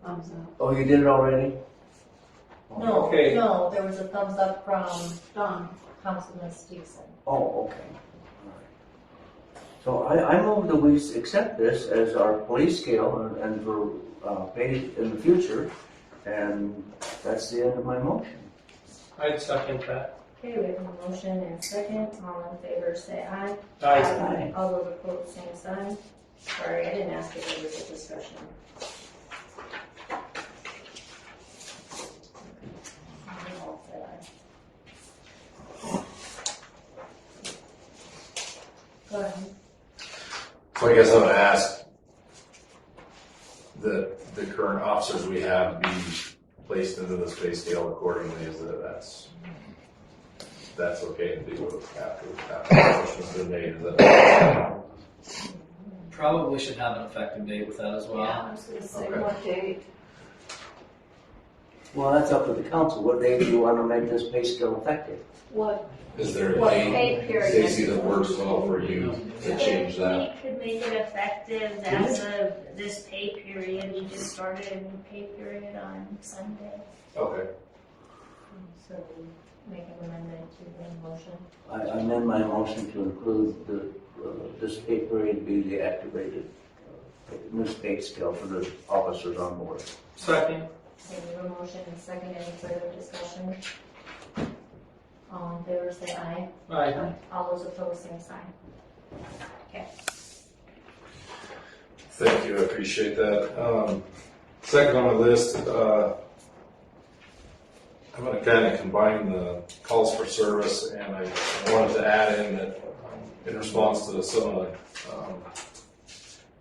thumbs up. oh, you did it already? No, Okay. no, there was a thumbs up from Don. Councilman Stevenson. Oh, okay. So I move that we accept this as our police scale and for pay in the future, and that's the end of my motion. I'd second that. Okay, we have a motion and second. All in favor, say aye. Aye. All those opposed, same sign. Sorry, I didn't ask if there was a discussion. All said aye. Go ahead. So I guess I'm gonna ask the current officers we have be placed into this pay scale accordingly, is that's okay to do after the motion's been made, is that? Probably should have an effective date with that as well. Yeah, I was gonna say, Okay. what date? Well, that's up to the council. What day do you want to make this pay scale effective? What, Is there a what date, pay period? Stacy, that works well for you to change that? We could make it effective as of this pay period. We just started a new pay period on Sunday. Okay. So we make an amendment to the motion. I amend my motion to include this pay period be the activated new pay scale for the officers on board. Second. Okay, we have a motion and second. Any further discussion? All in favor, say aye. Aye. All those opposed, same sign. Okay. Thank you, I appreciate that. Second on my list, I'm gonna kind of combine the calls for service, and I wanted to add in that in response to some of the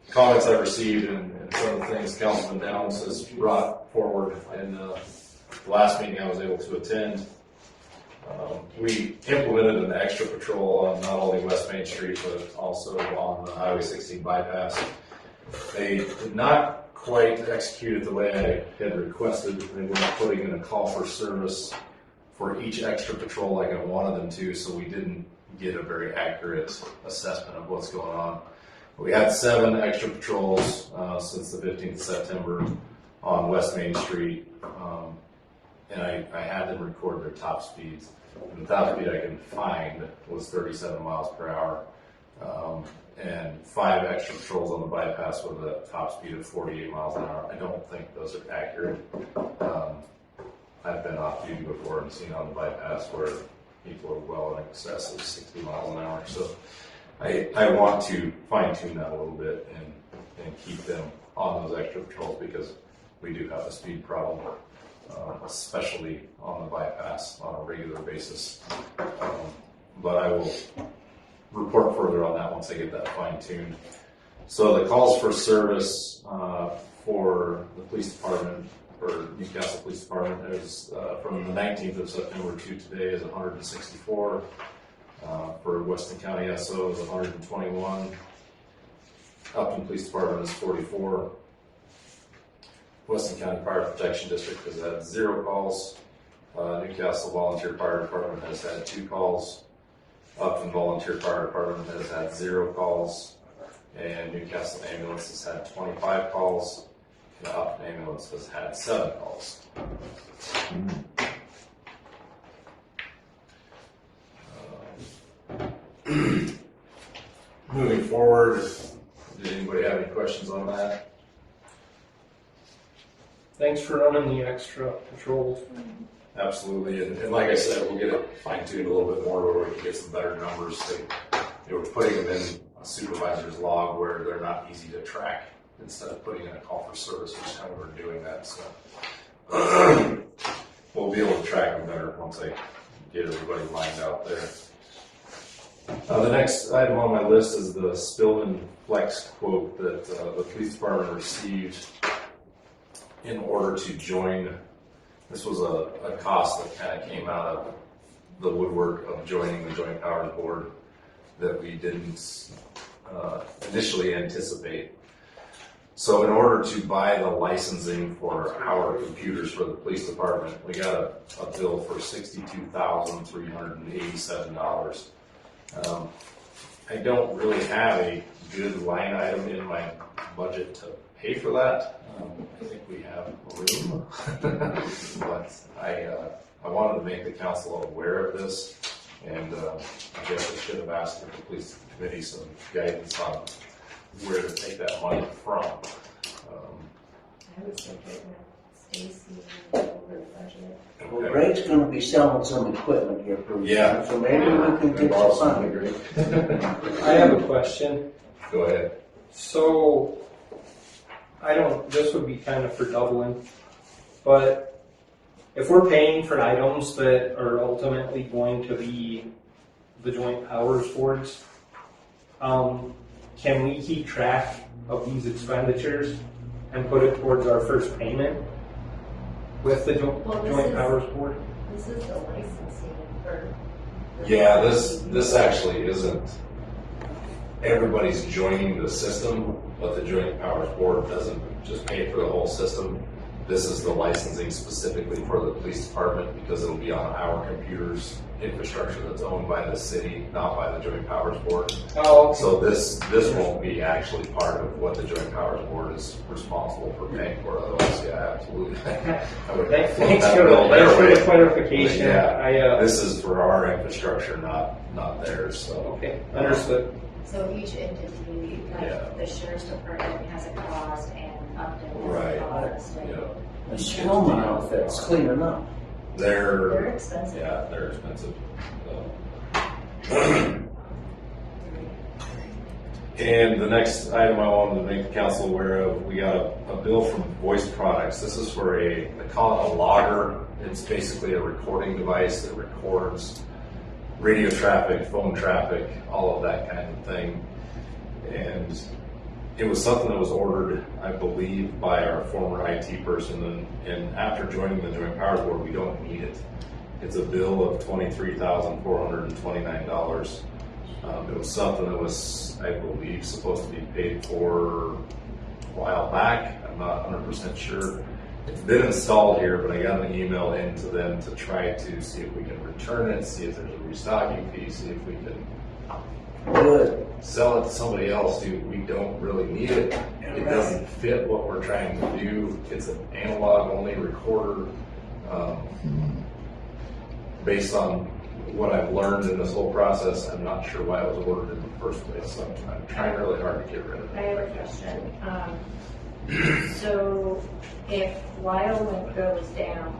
comments I received and some of the things Councilman Downs has brought forward in the last meeting I was able to attend. We implemented an extra patrol on not only West Main Street, but also on the Highway 16 bypass. They did not quite execute it the way I had requested. They were putting in a call for service for each extra patrol like I wanted them to, so we didn't get a very accurate assessment of what's going on. We had 7 extra patrols since the 15th of September on West Main Street, and I had them record their top speeds. And the top speed I can find was 37 miles per hour, and 5 extra patrols on the bypass with a top speed of 48 miles an hour. I don't think those are accurate. I've been off duty before and seen on the bypass where people are well in excess of 60 miles an hour. So I want to fine tune that a little bit and keep them on those extra patrols because we do have a speed problem, especially on the bypass on a regular basis. But I will report further on that once I get that fine tuned. So the calls for service for the police department, or Newcastle Police Department, is from the 19th of September to today is 164. For Weston County SO is 121. Upton Police Department is 44. Weston County Fire Protection District has had 0 calls. Newcastle Volunteer Fire Department has had 2 calls. Upton Volunteer Fire Department has had 0 calls. And Newcastle Ambulance has had 25 calls. And Upton Ambulance has had 7 calls. Moving forward, did anybody have any questions on that? Thanks for running the extra patrols. Absolutely, and like I said, we'll get it fine-tuned a little bit more where we can get some better numbers. We're putting them in a supervisor's log where they're not easy to track instead of putting in a call for service, which is how we're doing that. So we'll be able to track them better once I get everybody lined out there. The next item on my list is the Spillman Flex quote that the police department received in order to join, this was a cost that kind of came out of the woodwork of joining the Joint Powers Board that we didn't initially anticipate. So in order to buy the licensing for our computers for the police department, we got a bill for $62,387. I don't really have a good line item in my budget to pay for that. I think we have room, but I wanted to make the council aware of this, and I guess I should have asked the police committee some guidance on where to take that money from. I would say that Stacy over budget. Well, Greg's gonna be selling some equipment here pretty soon, Yeah. so maybe we can get some money. I have a question. Go ahead. So, this would be kind of for Dublin, but if we're paying for items that are ultimately going to be the Joint Powers Boards, can we keep track of these expenditures and put it towards our first payment with the Joint Powers Board? This is the licensing for. Yeah, this actually isn't, everybody's joining the system, but the Joint Powers Board doesn't just pay for the whole system. This is the licensing specifically for the police department because it'll be on our computers infrastructure that's owned by the city, not by the Joint Powers Board. Oh, okay. So this won't be actually part of what the Joint Powers Board is responsible for paying for. Otherwise, yeah, absolutely. I would Thanks float for that bill their way. the clarification. Yeah, this is for our infrastructure, not theirs. So Okay, understood. So each entity, like the sheriff's department has a cost and Upton has Right. a cost. And Yeah. The snowman outfit's cleaning up. They're expensive. Yeah, they're expensive. And the next item I wanted to make the council aware of, we got a bill from Voice Products. This is for they call it a logger. It's basically a recording device that records radio traffic, phone traffic, all of that kind of thing. And it was something that was ordered, I believe, by our former IT person, and after joining the Joint Powers Board, we don't need it. It's a bill of $23,429. It was something that was, I believe, supposed to be paid for a while back. I'm not 100% sure. It's been installed here, but I got an email into them to try to see if we can return it, see if there's a restocking fee, see if we can sell it to somebody else who we don't really need it. It doesn't fit what we're trying to do. It's an analog only recorder. Based on what I've learned in this whole process, I'm not sure why it was ordered in the first place. So I'm trying really hard to get rid of it. I have a question. So if Wyoming goes down,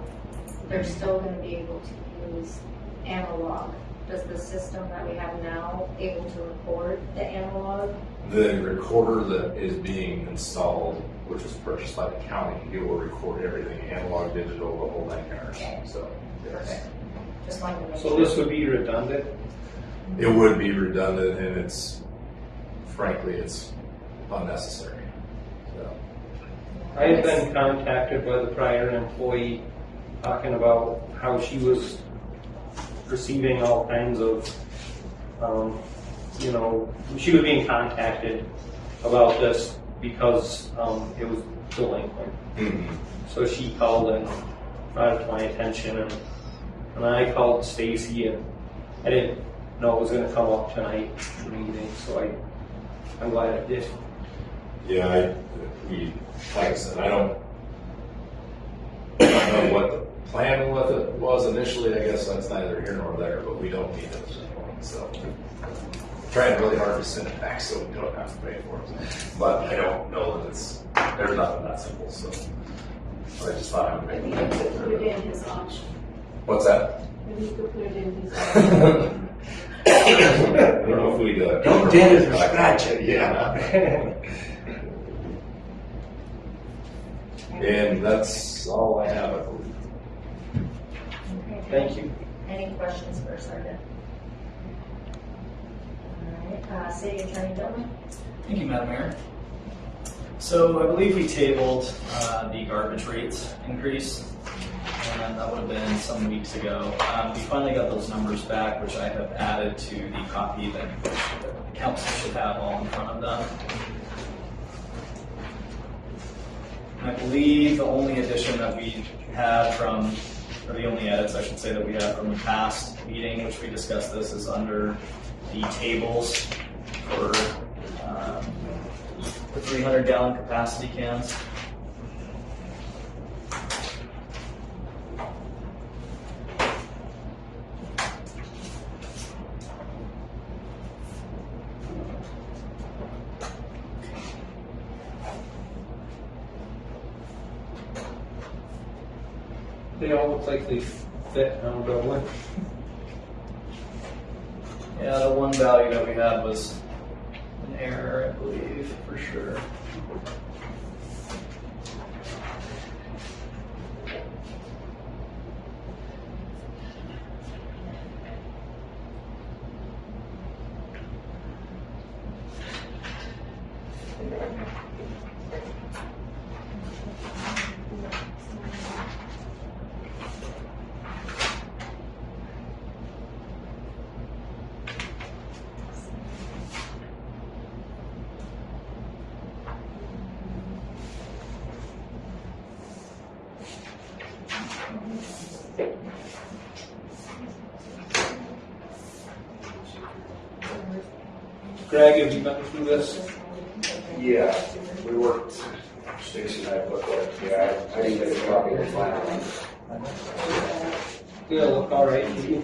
they're still going to be able to use analog. Does the system that we have now able to record the analog? The recorder that is being installed, which was purchased by the county, it will record everything, analog, digital, the whole 9 yards. So, yes. Just wanted to make So sure. this would be redundant? It would be redundant, and frankly, it's unnecessary. So. I had been contacted by the prior employee talking about how she was receiving all kinds of, she was being contacted about this because it was delinquent. Mm-hmm. So she called and brought it to my attention, and I called Stacy, and I didn't know it was going to come up tonight in the meeting, so I'm glad it did. Yeah, like I said, I don't know what the plan with it was initially. I guess that's neither here nor there, but we don't need it at this point. So I'm trying really hard to send it back so we don't have to pay for it. But I don't know that there's nothing that simple. So I just thought I would make Maybe you could put it in his option. What's that? Maybe you could put it in his option. I don't know if we Don't dent it or scratch it. Yeah. And that's all I have, I believe. Okay. Thank you. Any questions for Sergeant? All right, City Attorney Dillon? Thank you, Madam Mayor. So I believe we tabled the garbage rates increase, and that would have been some weeks ago. We finally got those numbers back, which I have added to the copy that the council should have all in front of them. And I believe the only addition that we had from, or the only edits I should say that we had from the past meeting, which we discussed this, is under the tables for the 300-gallon capacity cans. They all look like they fit now, don't they? Yeah, the one value that we had was an error, I believe, for sure. Greg, have you been through this? Yeah, we worked, Stacy and I looked at it, yeah, I didn't get a copy of the final one. Yeah, look all right to you.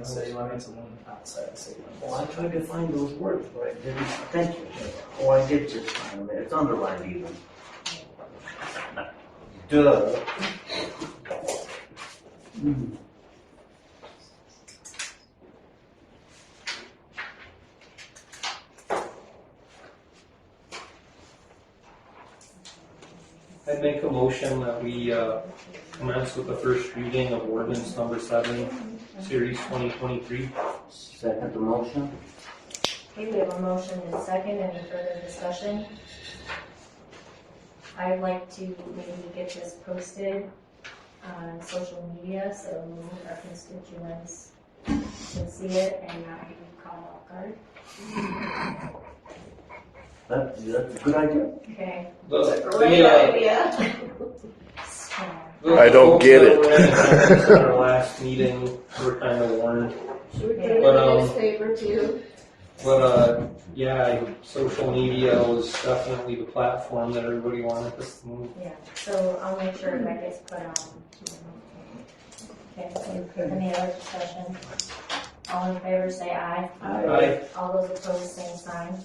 So you wanted someone outside the city limits. Well, I tried to find those words, but I didn't. Thank you. Oh, I did just find them. It's underlined even. Duh. I'd make a motion that we commence with the first reading of ordinance number 7, series 2023. Second the motion. Okay, we have a motion and a second. Any further discussion? I'd like to maybe get this posted on social media so our constituents can see it and not be caught off guard. That's a good idea. Okay. Great idea. I don't get it. At our last meeting, we're kind of warned. Should we put it in But, the newspaper too? But yeah, social media was definitely the platform that everybody wanted us to move. Yeah, so I'll make sure that gets put on. Okay, any other discussion? All in favor, say aye. Aye. All those opposed, same sign.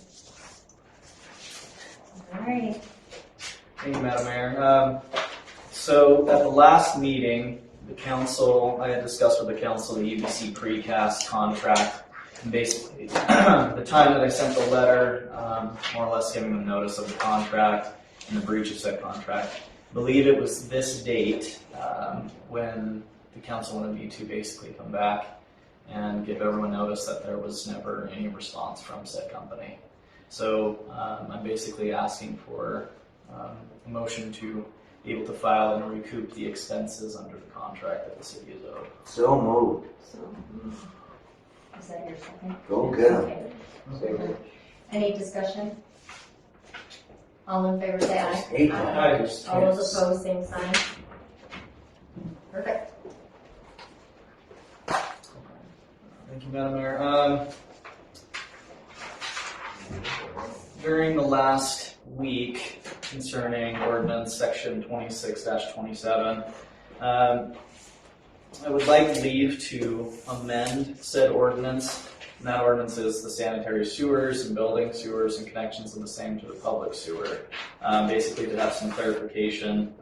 All right. Thank you, Madam Mayor. So at the last meeting, the council, I had discussed with the council the UBC precast contract. And basically, the time that I sent the letter, more or less giving them notice of the contract and the breach of said contract. I believe it was this date when the council wanted me to basically come back and give everyone notice that there was never any response from said company. So I'm basically asking for a motion to be able to file and recoup the expenses under the contract that the city is owed. So moved. Is that your second? Go get 'em. Okay. Any discussion? All in favor, say aye. Hey, Aye. All those opposed, same sign. Perfect. Thank you, Madam Mayor. During the last week concerning ordinance section 26-27, I would like leave to amend said ordinance And that ordinance is the sanitary sewers and building sewers and connections and the same to the public sewer. Basically to have some clarification,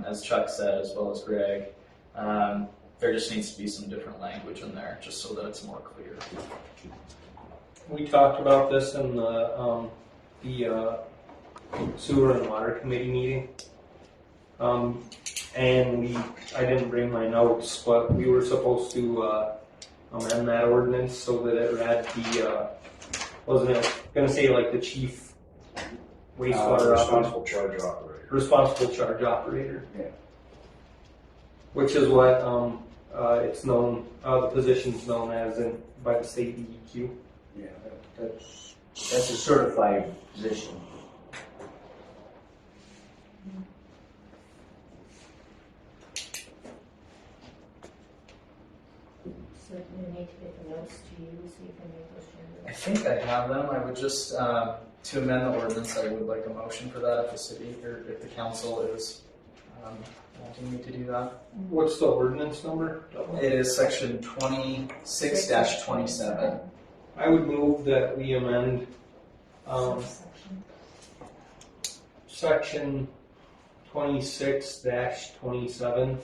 as Chuck said, as well as Greg, there just needs to be some different language in there just so that it's more clear. We talked about this in the sewer and water committee meeting. And I didn't bring my notes, but we were supposed to amend that ordinance so that it read wasn't it gonna say like the chief wastewater Responsible charge operator. responsible charge operator? Yeah. Which is what it's known, the position's known as by the state DEQ. Yeah, that's a certified position. So you need to get the notes to you so you can make those I changes. think I have them. I would just, to amend the ordinance, I would like a motion for that if the city, or if the council is wanting me to do that. What's the ordinance number? It is section 26-27. I would move that we amend section 26-27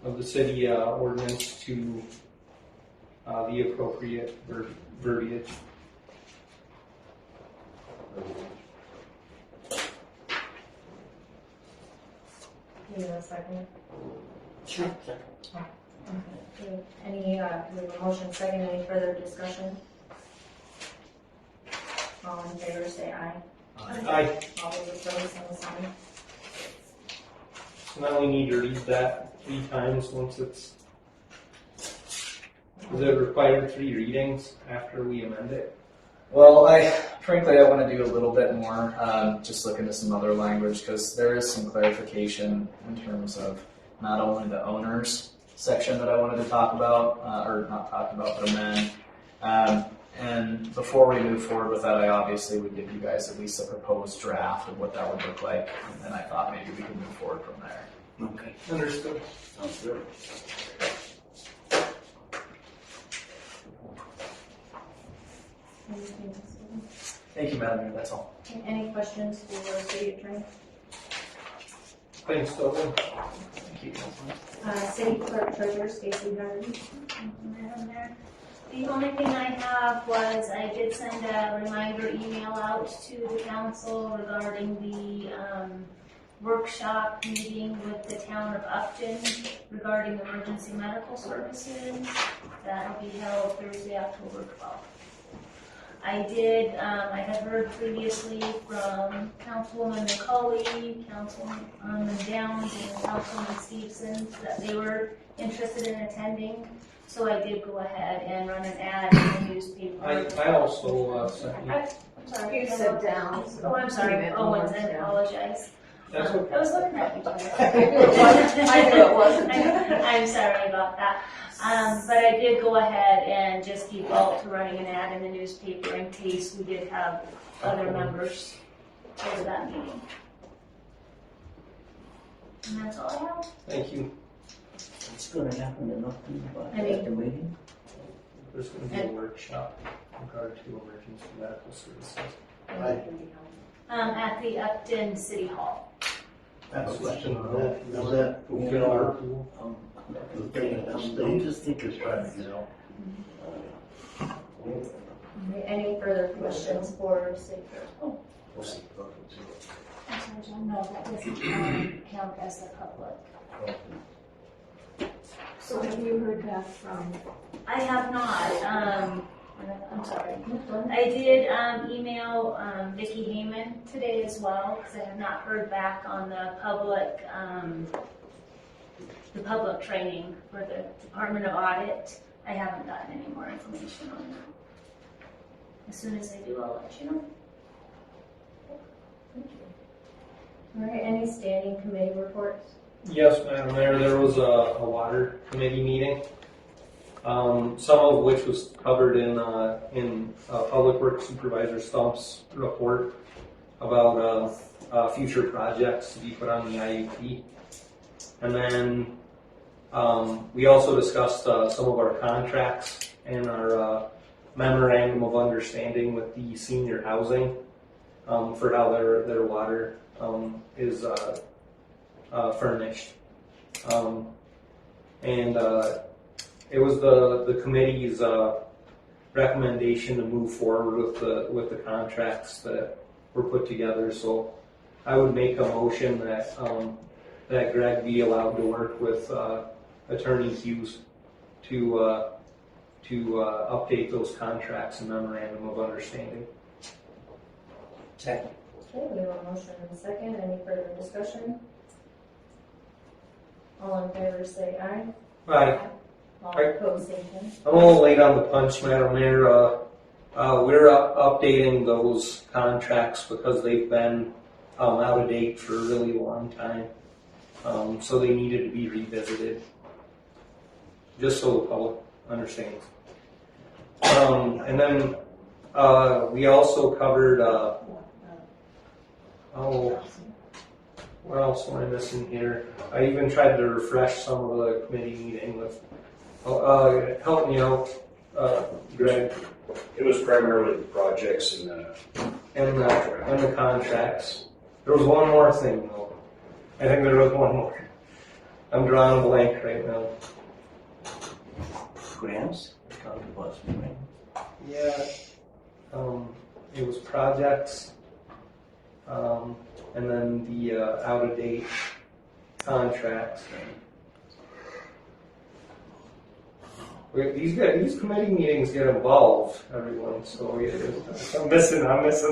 of the city ordinance to the appropriate verbiage. You need a second? Sure. Okay. Any, we have a motion second, any further discussion? All in favor, say aye. Aye. All those opposed, same sign. So now we need to read that 3 times once it's. Is it required 3 readings after we amend it? Well, frankly, I want to do a little bit more, just look into some other language, because there is some clarification in terms of not only the owners section that I wanted to talk about, or not talk about, but amend. And before we move forward with that, I obviously would give you guys at least a proposed draft of what that would look like, and then I thought maybe we could move forward from there. Okay. Understood. Sounds good. Anything else? Thank you, Madam Mayor, that's all. Okay, any questions for the city attorney? Thanks, Dolan. Thank you, Councilman. City clerk treasurer Stacy Harden. Madam Mayor. The only thing I have was I did send a reminder email out to the council regarding the workshop meeting with the town of Upton regarding emergency medical services. That'll be held Thursday, October 12th. I had heard previously from Councilwoman McCauley, Councilwoman Downs, and Councilwoman Stevenson that they were interested in attending. So I did go ahead and run an ad in the newspaper. I also sent you. I'm sorry. You said Downs. Oh, I'm sorry. Owens, I apologize. That's okay. I was looking at you. I knew it wasn't. I'm sorry about that. But I did go ahead and just default to running an ad in the newspaper in case we did have other members over that meeting. And that's all I have. Thank you. It's gonna happen enough about I mean- at the meeting. There's going to be a workshop in regard to emergency medical services. At the Upton City Hall. That's a question. Is that, We'll you get know, our our, approval. the thing that I'm just thinking, trying to get out. Any further questions for city clerk? We'll see. I'm sorry, John, no, that doesn't count as the public. So have you heard back from? I have not, I'm sorry. I did email Vicki Hayman today as well, because I have not heard back on the public training for the Department of Audit. I haven't gotten any more information on that. As soon as I do, I'll let you know. All right, any standing committee reports? Yes, Madam Mayor, there was a water committee meeting, some of which was covered in Public Works Supervisor Stump's report about future projects to be put on the IUP. And then we also discussed some of our contracts and our memorandum of understanding with the senior housing for how their water is furnished. It was the committee's recommendation to move forward with the contracts that were put together. So I would make a motion that that Greg be allowed to work with Attorney Hughes to update those contracts and memorandum of understanding. Second. Okay, we have a motion and a second. Any further discussion? All in favor say aye. Aye. All opposed, same thing. I'm a little late on the punch, Madam Mayor. We're updating those contracts because they've been out of date for a really long time. So they needed to be revisited, just so the public understands. And then we also covered, what else am I missing here? I even tried to refresh some of the committee meeting with, help me out, Greg. It was primarily the projects and the contracts. There was one more thing though. I think there was one more. I'm drawing a blank right now. Grants? Yeah. It was projects, and then the out-of-date contracts. These committee meetings get involved, everyone. So I'm missing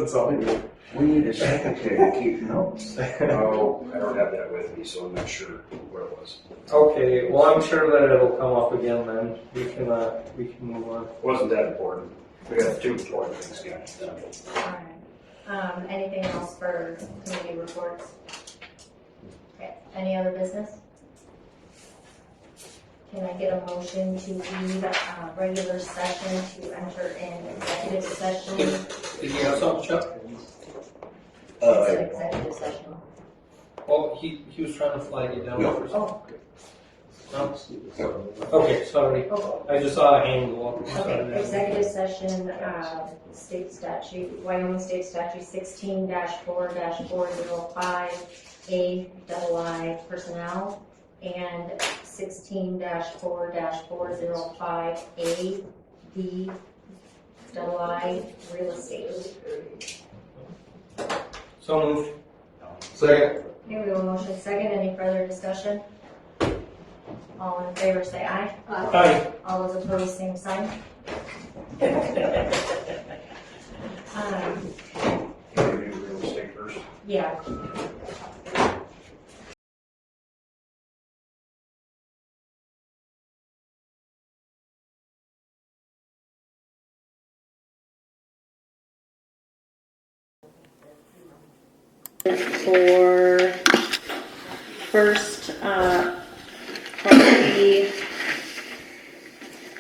something. We need a secretary to keep notes. Oh, I don't have that with me, so I'm not sure what it was. Okay, well I'm sure that it'll come up again then. We can move on. It wasn't that important. We have two important things going on. Alright. Anything else for committee reports? Okay, any other business? Can I get a motion to leave regular session to enter in executive session? Did you have something, Chuck? It's an executive session. Oh, he was trying to flag it down. No. Oh, No? Okay, sorry. I just saw a hand go up. okay, executive session, state statute, Wyoming State Statute 16-4-405, A personnel, and 16-4-405, A, B, real estate. So moved. Second. Okay, we have a motion second. Any further discussion? All in favor say aye. Aye. All those opposed, same sign. Real estate first. Yeah. For first property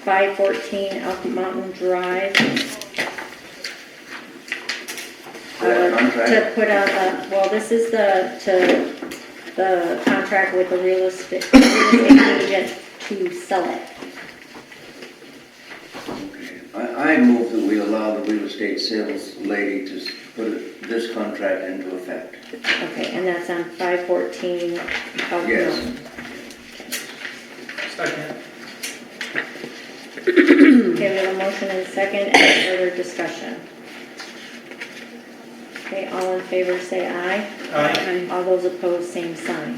514 Elk Mountain Drive. To put out well, this is the contract with the real estate agent to sell it. I move that we allow the real estate sales lady to put this contract into effect. Okay, and that's on 514 Elk Yes. Mountain. Second. Okay, we have a motion and a second. Any further discussion? Okay, all in favor say aye. Aye. All those opposed, same sign.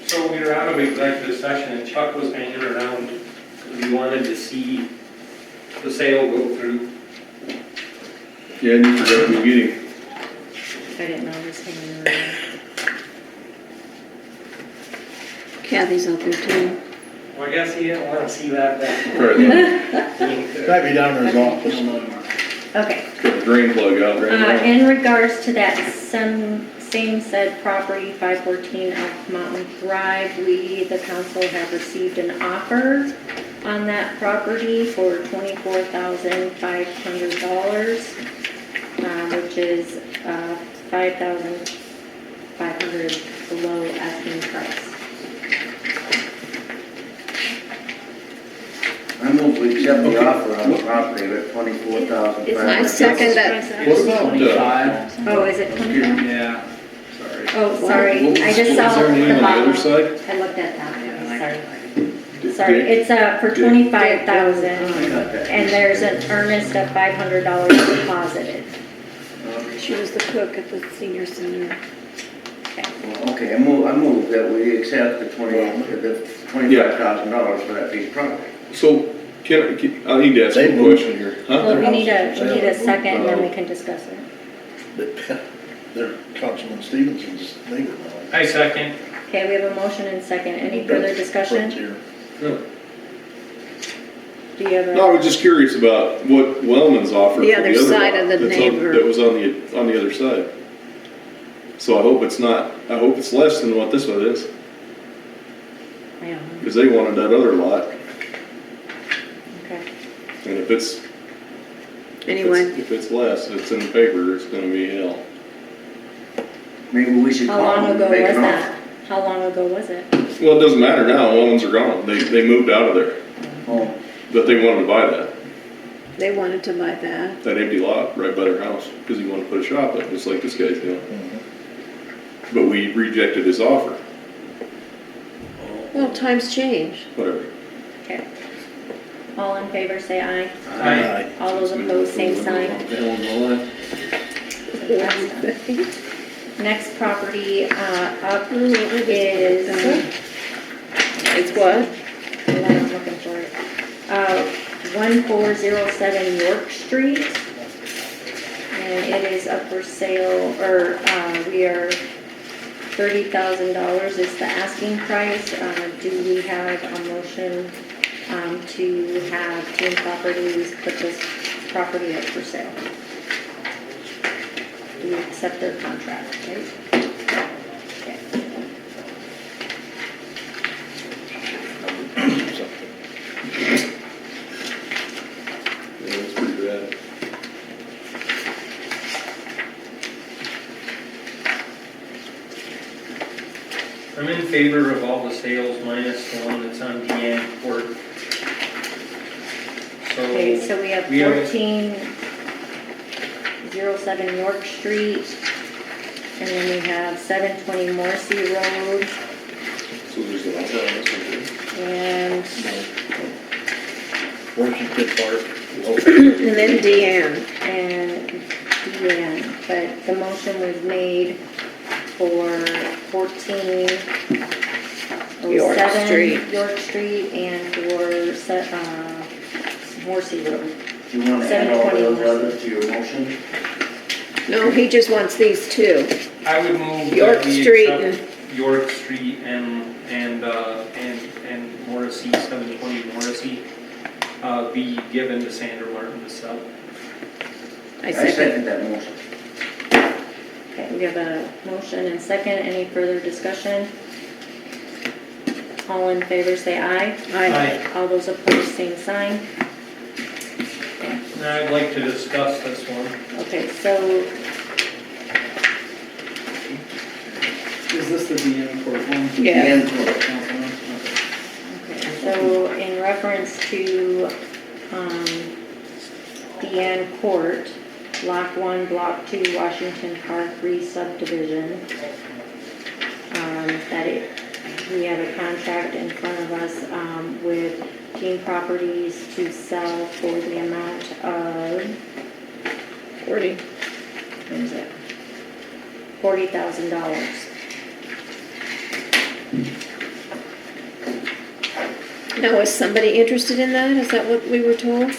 So we were out of executive session and Chuck was hanging around because he wanted to see the sale go through. Yeah, and you forgot the meeting. I didn't know he was hanging around. Kathy's out there too. Well, I guess he didn't want to see that back. Might be down in his office. Okay. Drain plug out right now. In regards to that same said property, 514 Elk Mountain Drive, we, the council, have received an offer on that property for $24,500, which is $5,500 below asking price. I move we accept the offer on the property at $24,500. I second that. What about, 25. Oh, is it 25? Yeah, sorry. Oh, sorry, what was- I just was saw there any the on the other bottom. side? I looked at that, sorry. Did- Sorry, did- it's for did- 25,000, I got that. and there's an earnest of $500 deposited. She was the cook at the senior center. Okay, I move that we accept the $25,000 for that piece of property. So, I need to ask you a question here. Well, Huh? we need a second, and then we can discuss it. They're Councilman Stevenson's neighbor now. I second. Okay, we have a motion and second, any further discussion? Frontier. Do you have No, I a, was just curious about what Wellman's offered The for other the other side lot of the that's neighbor. that was on the other side. So I hope it's less than what this one is, I don't know, because they wanted that other lot, okay. and if it's, Anyway, if it's less, it's in the paper, it's gonna be hell. Maybe we should How call long them ago and make was an offer. that? How long ago was it? Well, it doesn't matter now, Wellman's are gone, they moved out of there, Oh, but they wanted to buy that they wanted to buy that. empty lot right by their house, because he wanted to put a shop up, just like this guy's doing. But we rejected his offer, Well, times change. whatever. Okay. All in favor, say aye. Aye. All those opposed, same sign. Next property up is, It's what? hold on, I'm looking for it. 1407 York Street. And it is up for sale, or we are $30,000 is the asking price. Do we have a motion to have Team Properties put this property up for sale? Do we accept their contract, right? Okay. Yeah, it's pretty bad. I'm in favor of all the sales minus the one that's on Deanne Court. Okay, so we have We have- 1407 York Street, and then we have 720 Morrissey Road, So there's the offer on this one too. and Where's the kid park? And then Deanne. Deanne, but the motion was made for 1407 York Street. York Street, and for Morrissey Road. Do you want to add all 720 those Morrissey. others to your motion? No, he just wants these two. I would move York that we Street accept York Street and Morrissey, 720 Morrissey, be given to Sandra Martin to sell. I I second. second that motion. Okay, we have a motion and second. Any further discussion? All in favor, say aye. Aye. All those opposed, same sign. And I'd like to discuss this one. Okay, so, Is this the Deanne Court one? Yeah. And okay, so in reference to, Deanne Court, Block 1, Block 2, Washington Park re-subdivision, we have a contract in front of us, with Team Properties to sell for the amount of, 40. what is it? $40,000. Now, is somebody interested in that? Is that what we were told?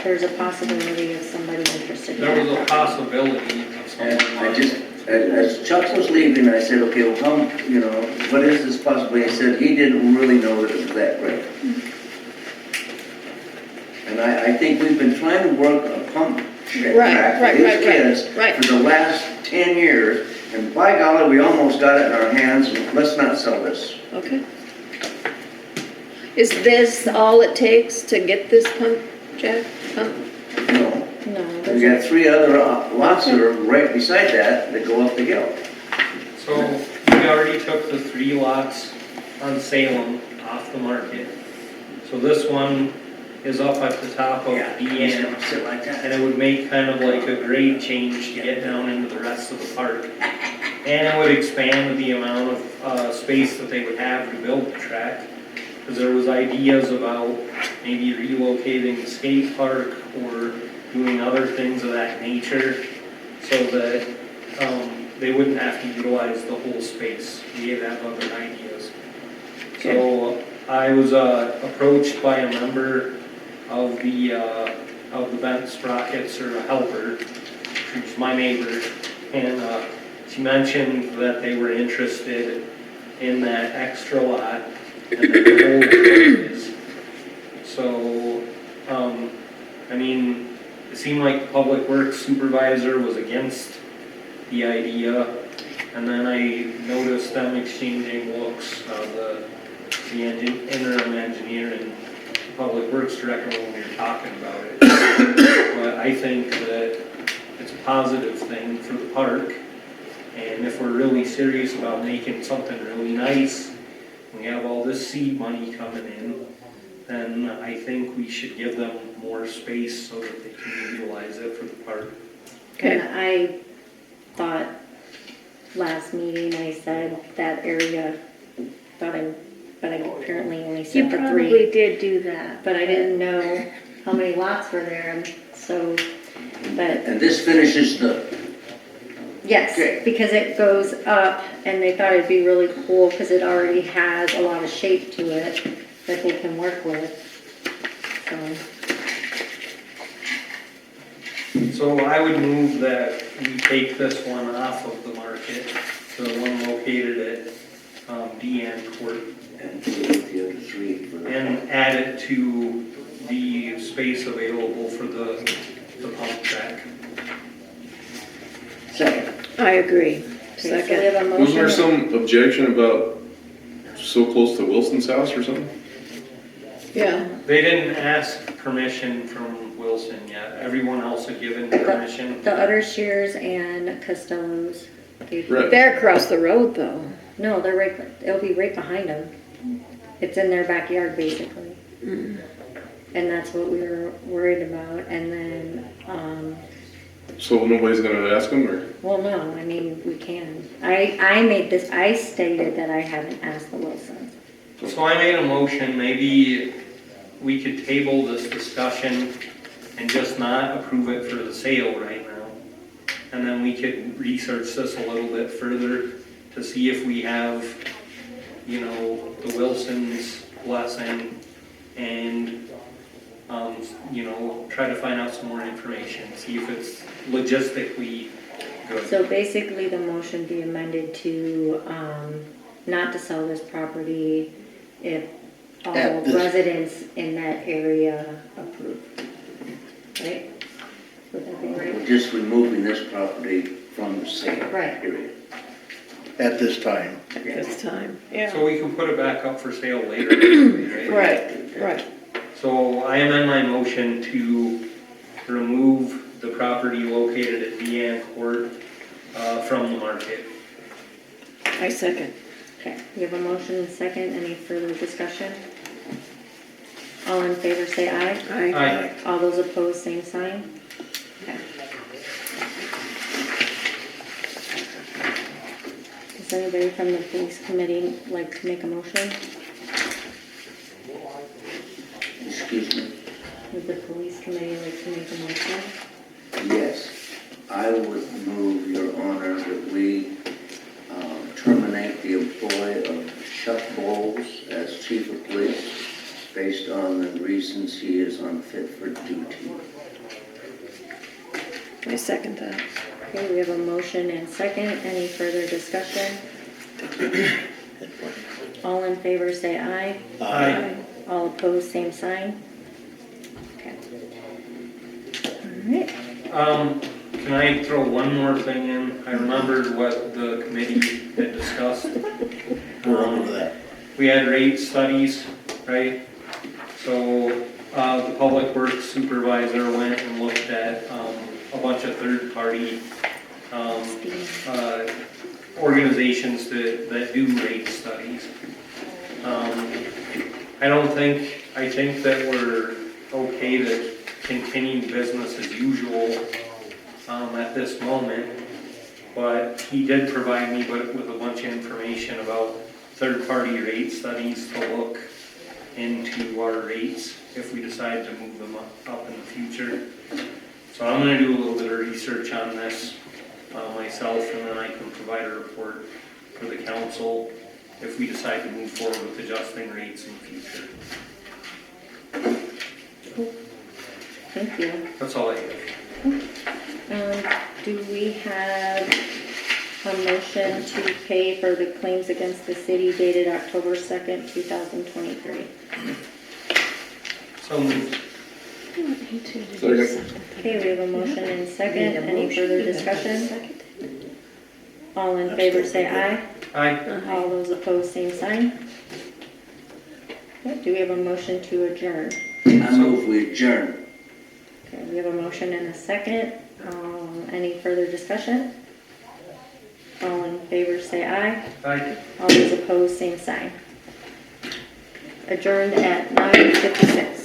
There's a possibility of somebody interested in There was that. a possibility of And someone. I just, as Chuck was leaving, I said, okay, well, how, what is this possibly? He said he didn't really know that it was that great. And I think we've been trying to work a pump track Right, for these kids right. for the last 10 years, and by golly, we almost got it in our hands, and let's not sell this. Okay. Is this all it takes to get this pump, Jack? Pump? No. No, We there's got 3 other lots that are right beside that go up the hill. So we already took the 3 lots on Salem off the market. So this one is up at the top of the end, and it would make kind of like a grade change to get down into the rest of the park. And it would expand the amount of space that they would have to build the track. Because there was ideas about maybe relocating the skate park or doing other things of that nature so that they wouldn't have to utilize the whole space. We had other ideas. So I was approached by a member of the Bent Sprockets, or a helper. She's my neighbor, and she mentioned that they were interested in that extra lot and the whole is. So, I mean, it seemed like the Public Works supervisor was against the idea, and then I noticed them exchanging looks, the interim engineer and Public Works director when we were talking about it. But I think that it's a positive thing for the park, and if we're really serious about making something really nice, we have all this seed money coming in, then I think we should give them more space so that they can utilize it for the park. And I thought last meeting I said that area, but I apparently only said the 3. You probably did do that. But I didn't know how many lots were there, and so, but. And this finishes the, Yes, okay. because it goes up, and they thought it'd be really cool because it already has a lot of shape to it that they can work with. So I would move that we take this one off of the market, the one located at Deanne Court. and the other 3 for the. And add it to the space available for the pump track. Second. I agree. Okay, so we have a motion. Wasn't there some objection about so close to Wilson's house or something? Yeah. They didn't ask permission from Wilson yet. Everyone else had given permission. The Utter Shears and Costello's. Right. They're across the road though. No, they're right, it'll be right behind them. It's in their backyard basically. Mm. And that's what we were worried about, and then, So nobody's gonna ask them, or? well, no, I mean, we can. I stated that I haven't asked the Wilsons. So I made a motion, maybe we could table this discussion and just not approve it for the sale right now. And then we could research this a little bit further to see if we have, you know, the Wilsons' blessing and, you know, try to find out some more information, see if it's logistically good. So basically, the motion be amended to, not to sell this property if all At this- residents in that area approve. Right? Would that be We're right? just removing this property from the sale. Right. Period. At this time. This time, yeah. So we can put it back up for sale later, right? Right. So I amend my motion to remove the property located at Deanne Court from the market. I second. Okay, we have a motion and second. Any further discussion? All in favor say aye. Aye. All those opposed, same sign. Okay. Does anybody from the police committee like to make a motion? Excuse me. Would the police committee like to make a motion? Yes, I would move, Your Honor, that we terminate the employ of Chuck Bowles as chief of police based on the reasons he is unfit for duty. I second that. Okay, we have a motion and second. Any further discussion? All in favor say aye. Aye. All opposed, same sign. Okay. All right. Can I throw one more thing in? I remembered what the committee had discussed. We had rate studies, right? So, the Public Works supervisor went and looked at, a bunch of third-party, organizations that do rate studies. I think that we're okay to continue business as usual at this moment. But he did provide me with a bunch of information about third-party rate studies to look into our rates if we decide to move them up in the future. So I'm gonna do a little bit of research on this myself, and then I can provide a report for the council if we decide to move forward with adjusting rates in the future. Thank you. That's all I have. Do we have a motion to pay for the claims against the city dated October 2nd, 2023? So moved. Okay, we have a motion and second. Any further discussion? All in favor say aye. Aye. All those opposed, same sign. Okay, do we have a motion to adjourn? I move we adjourn. Okay, we have a motion and a second. Any further discussion? All in favor say aye. Aye. All those opposed, same sign. Adjourned at 9:56.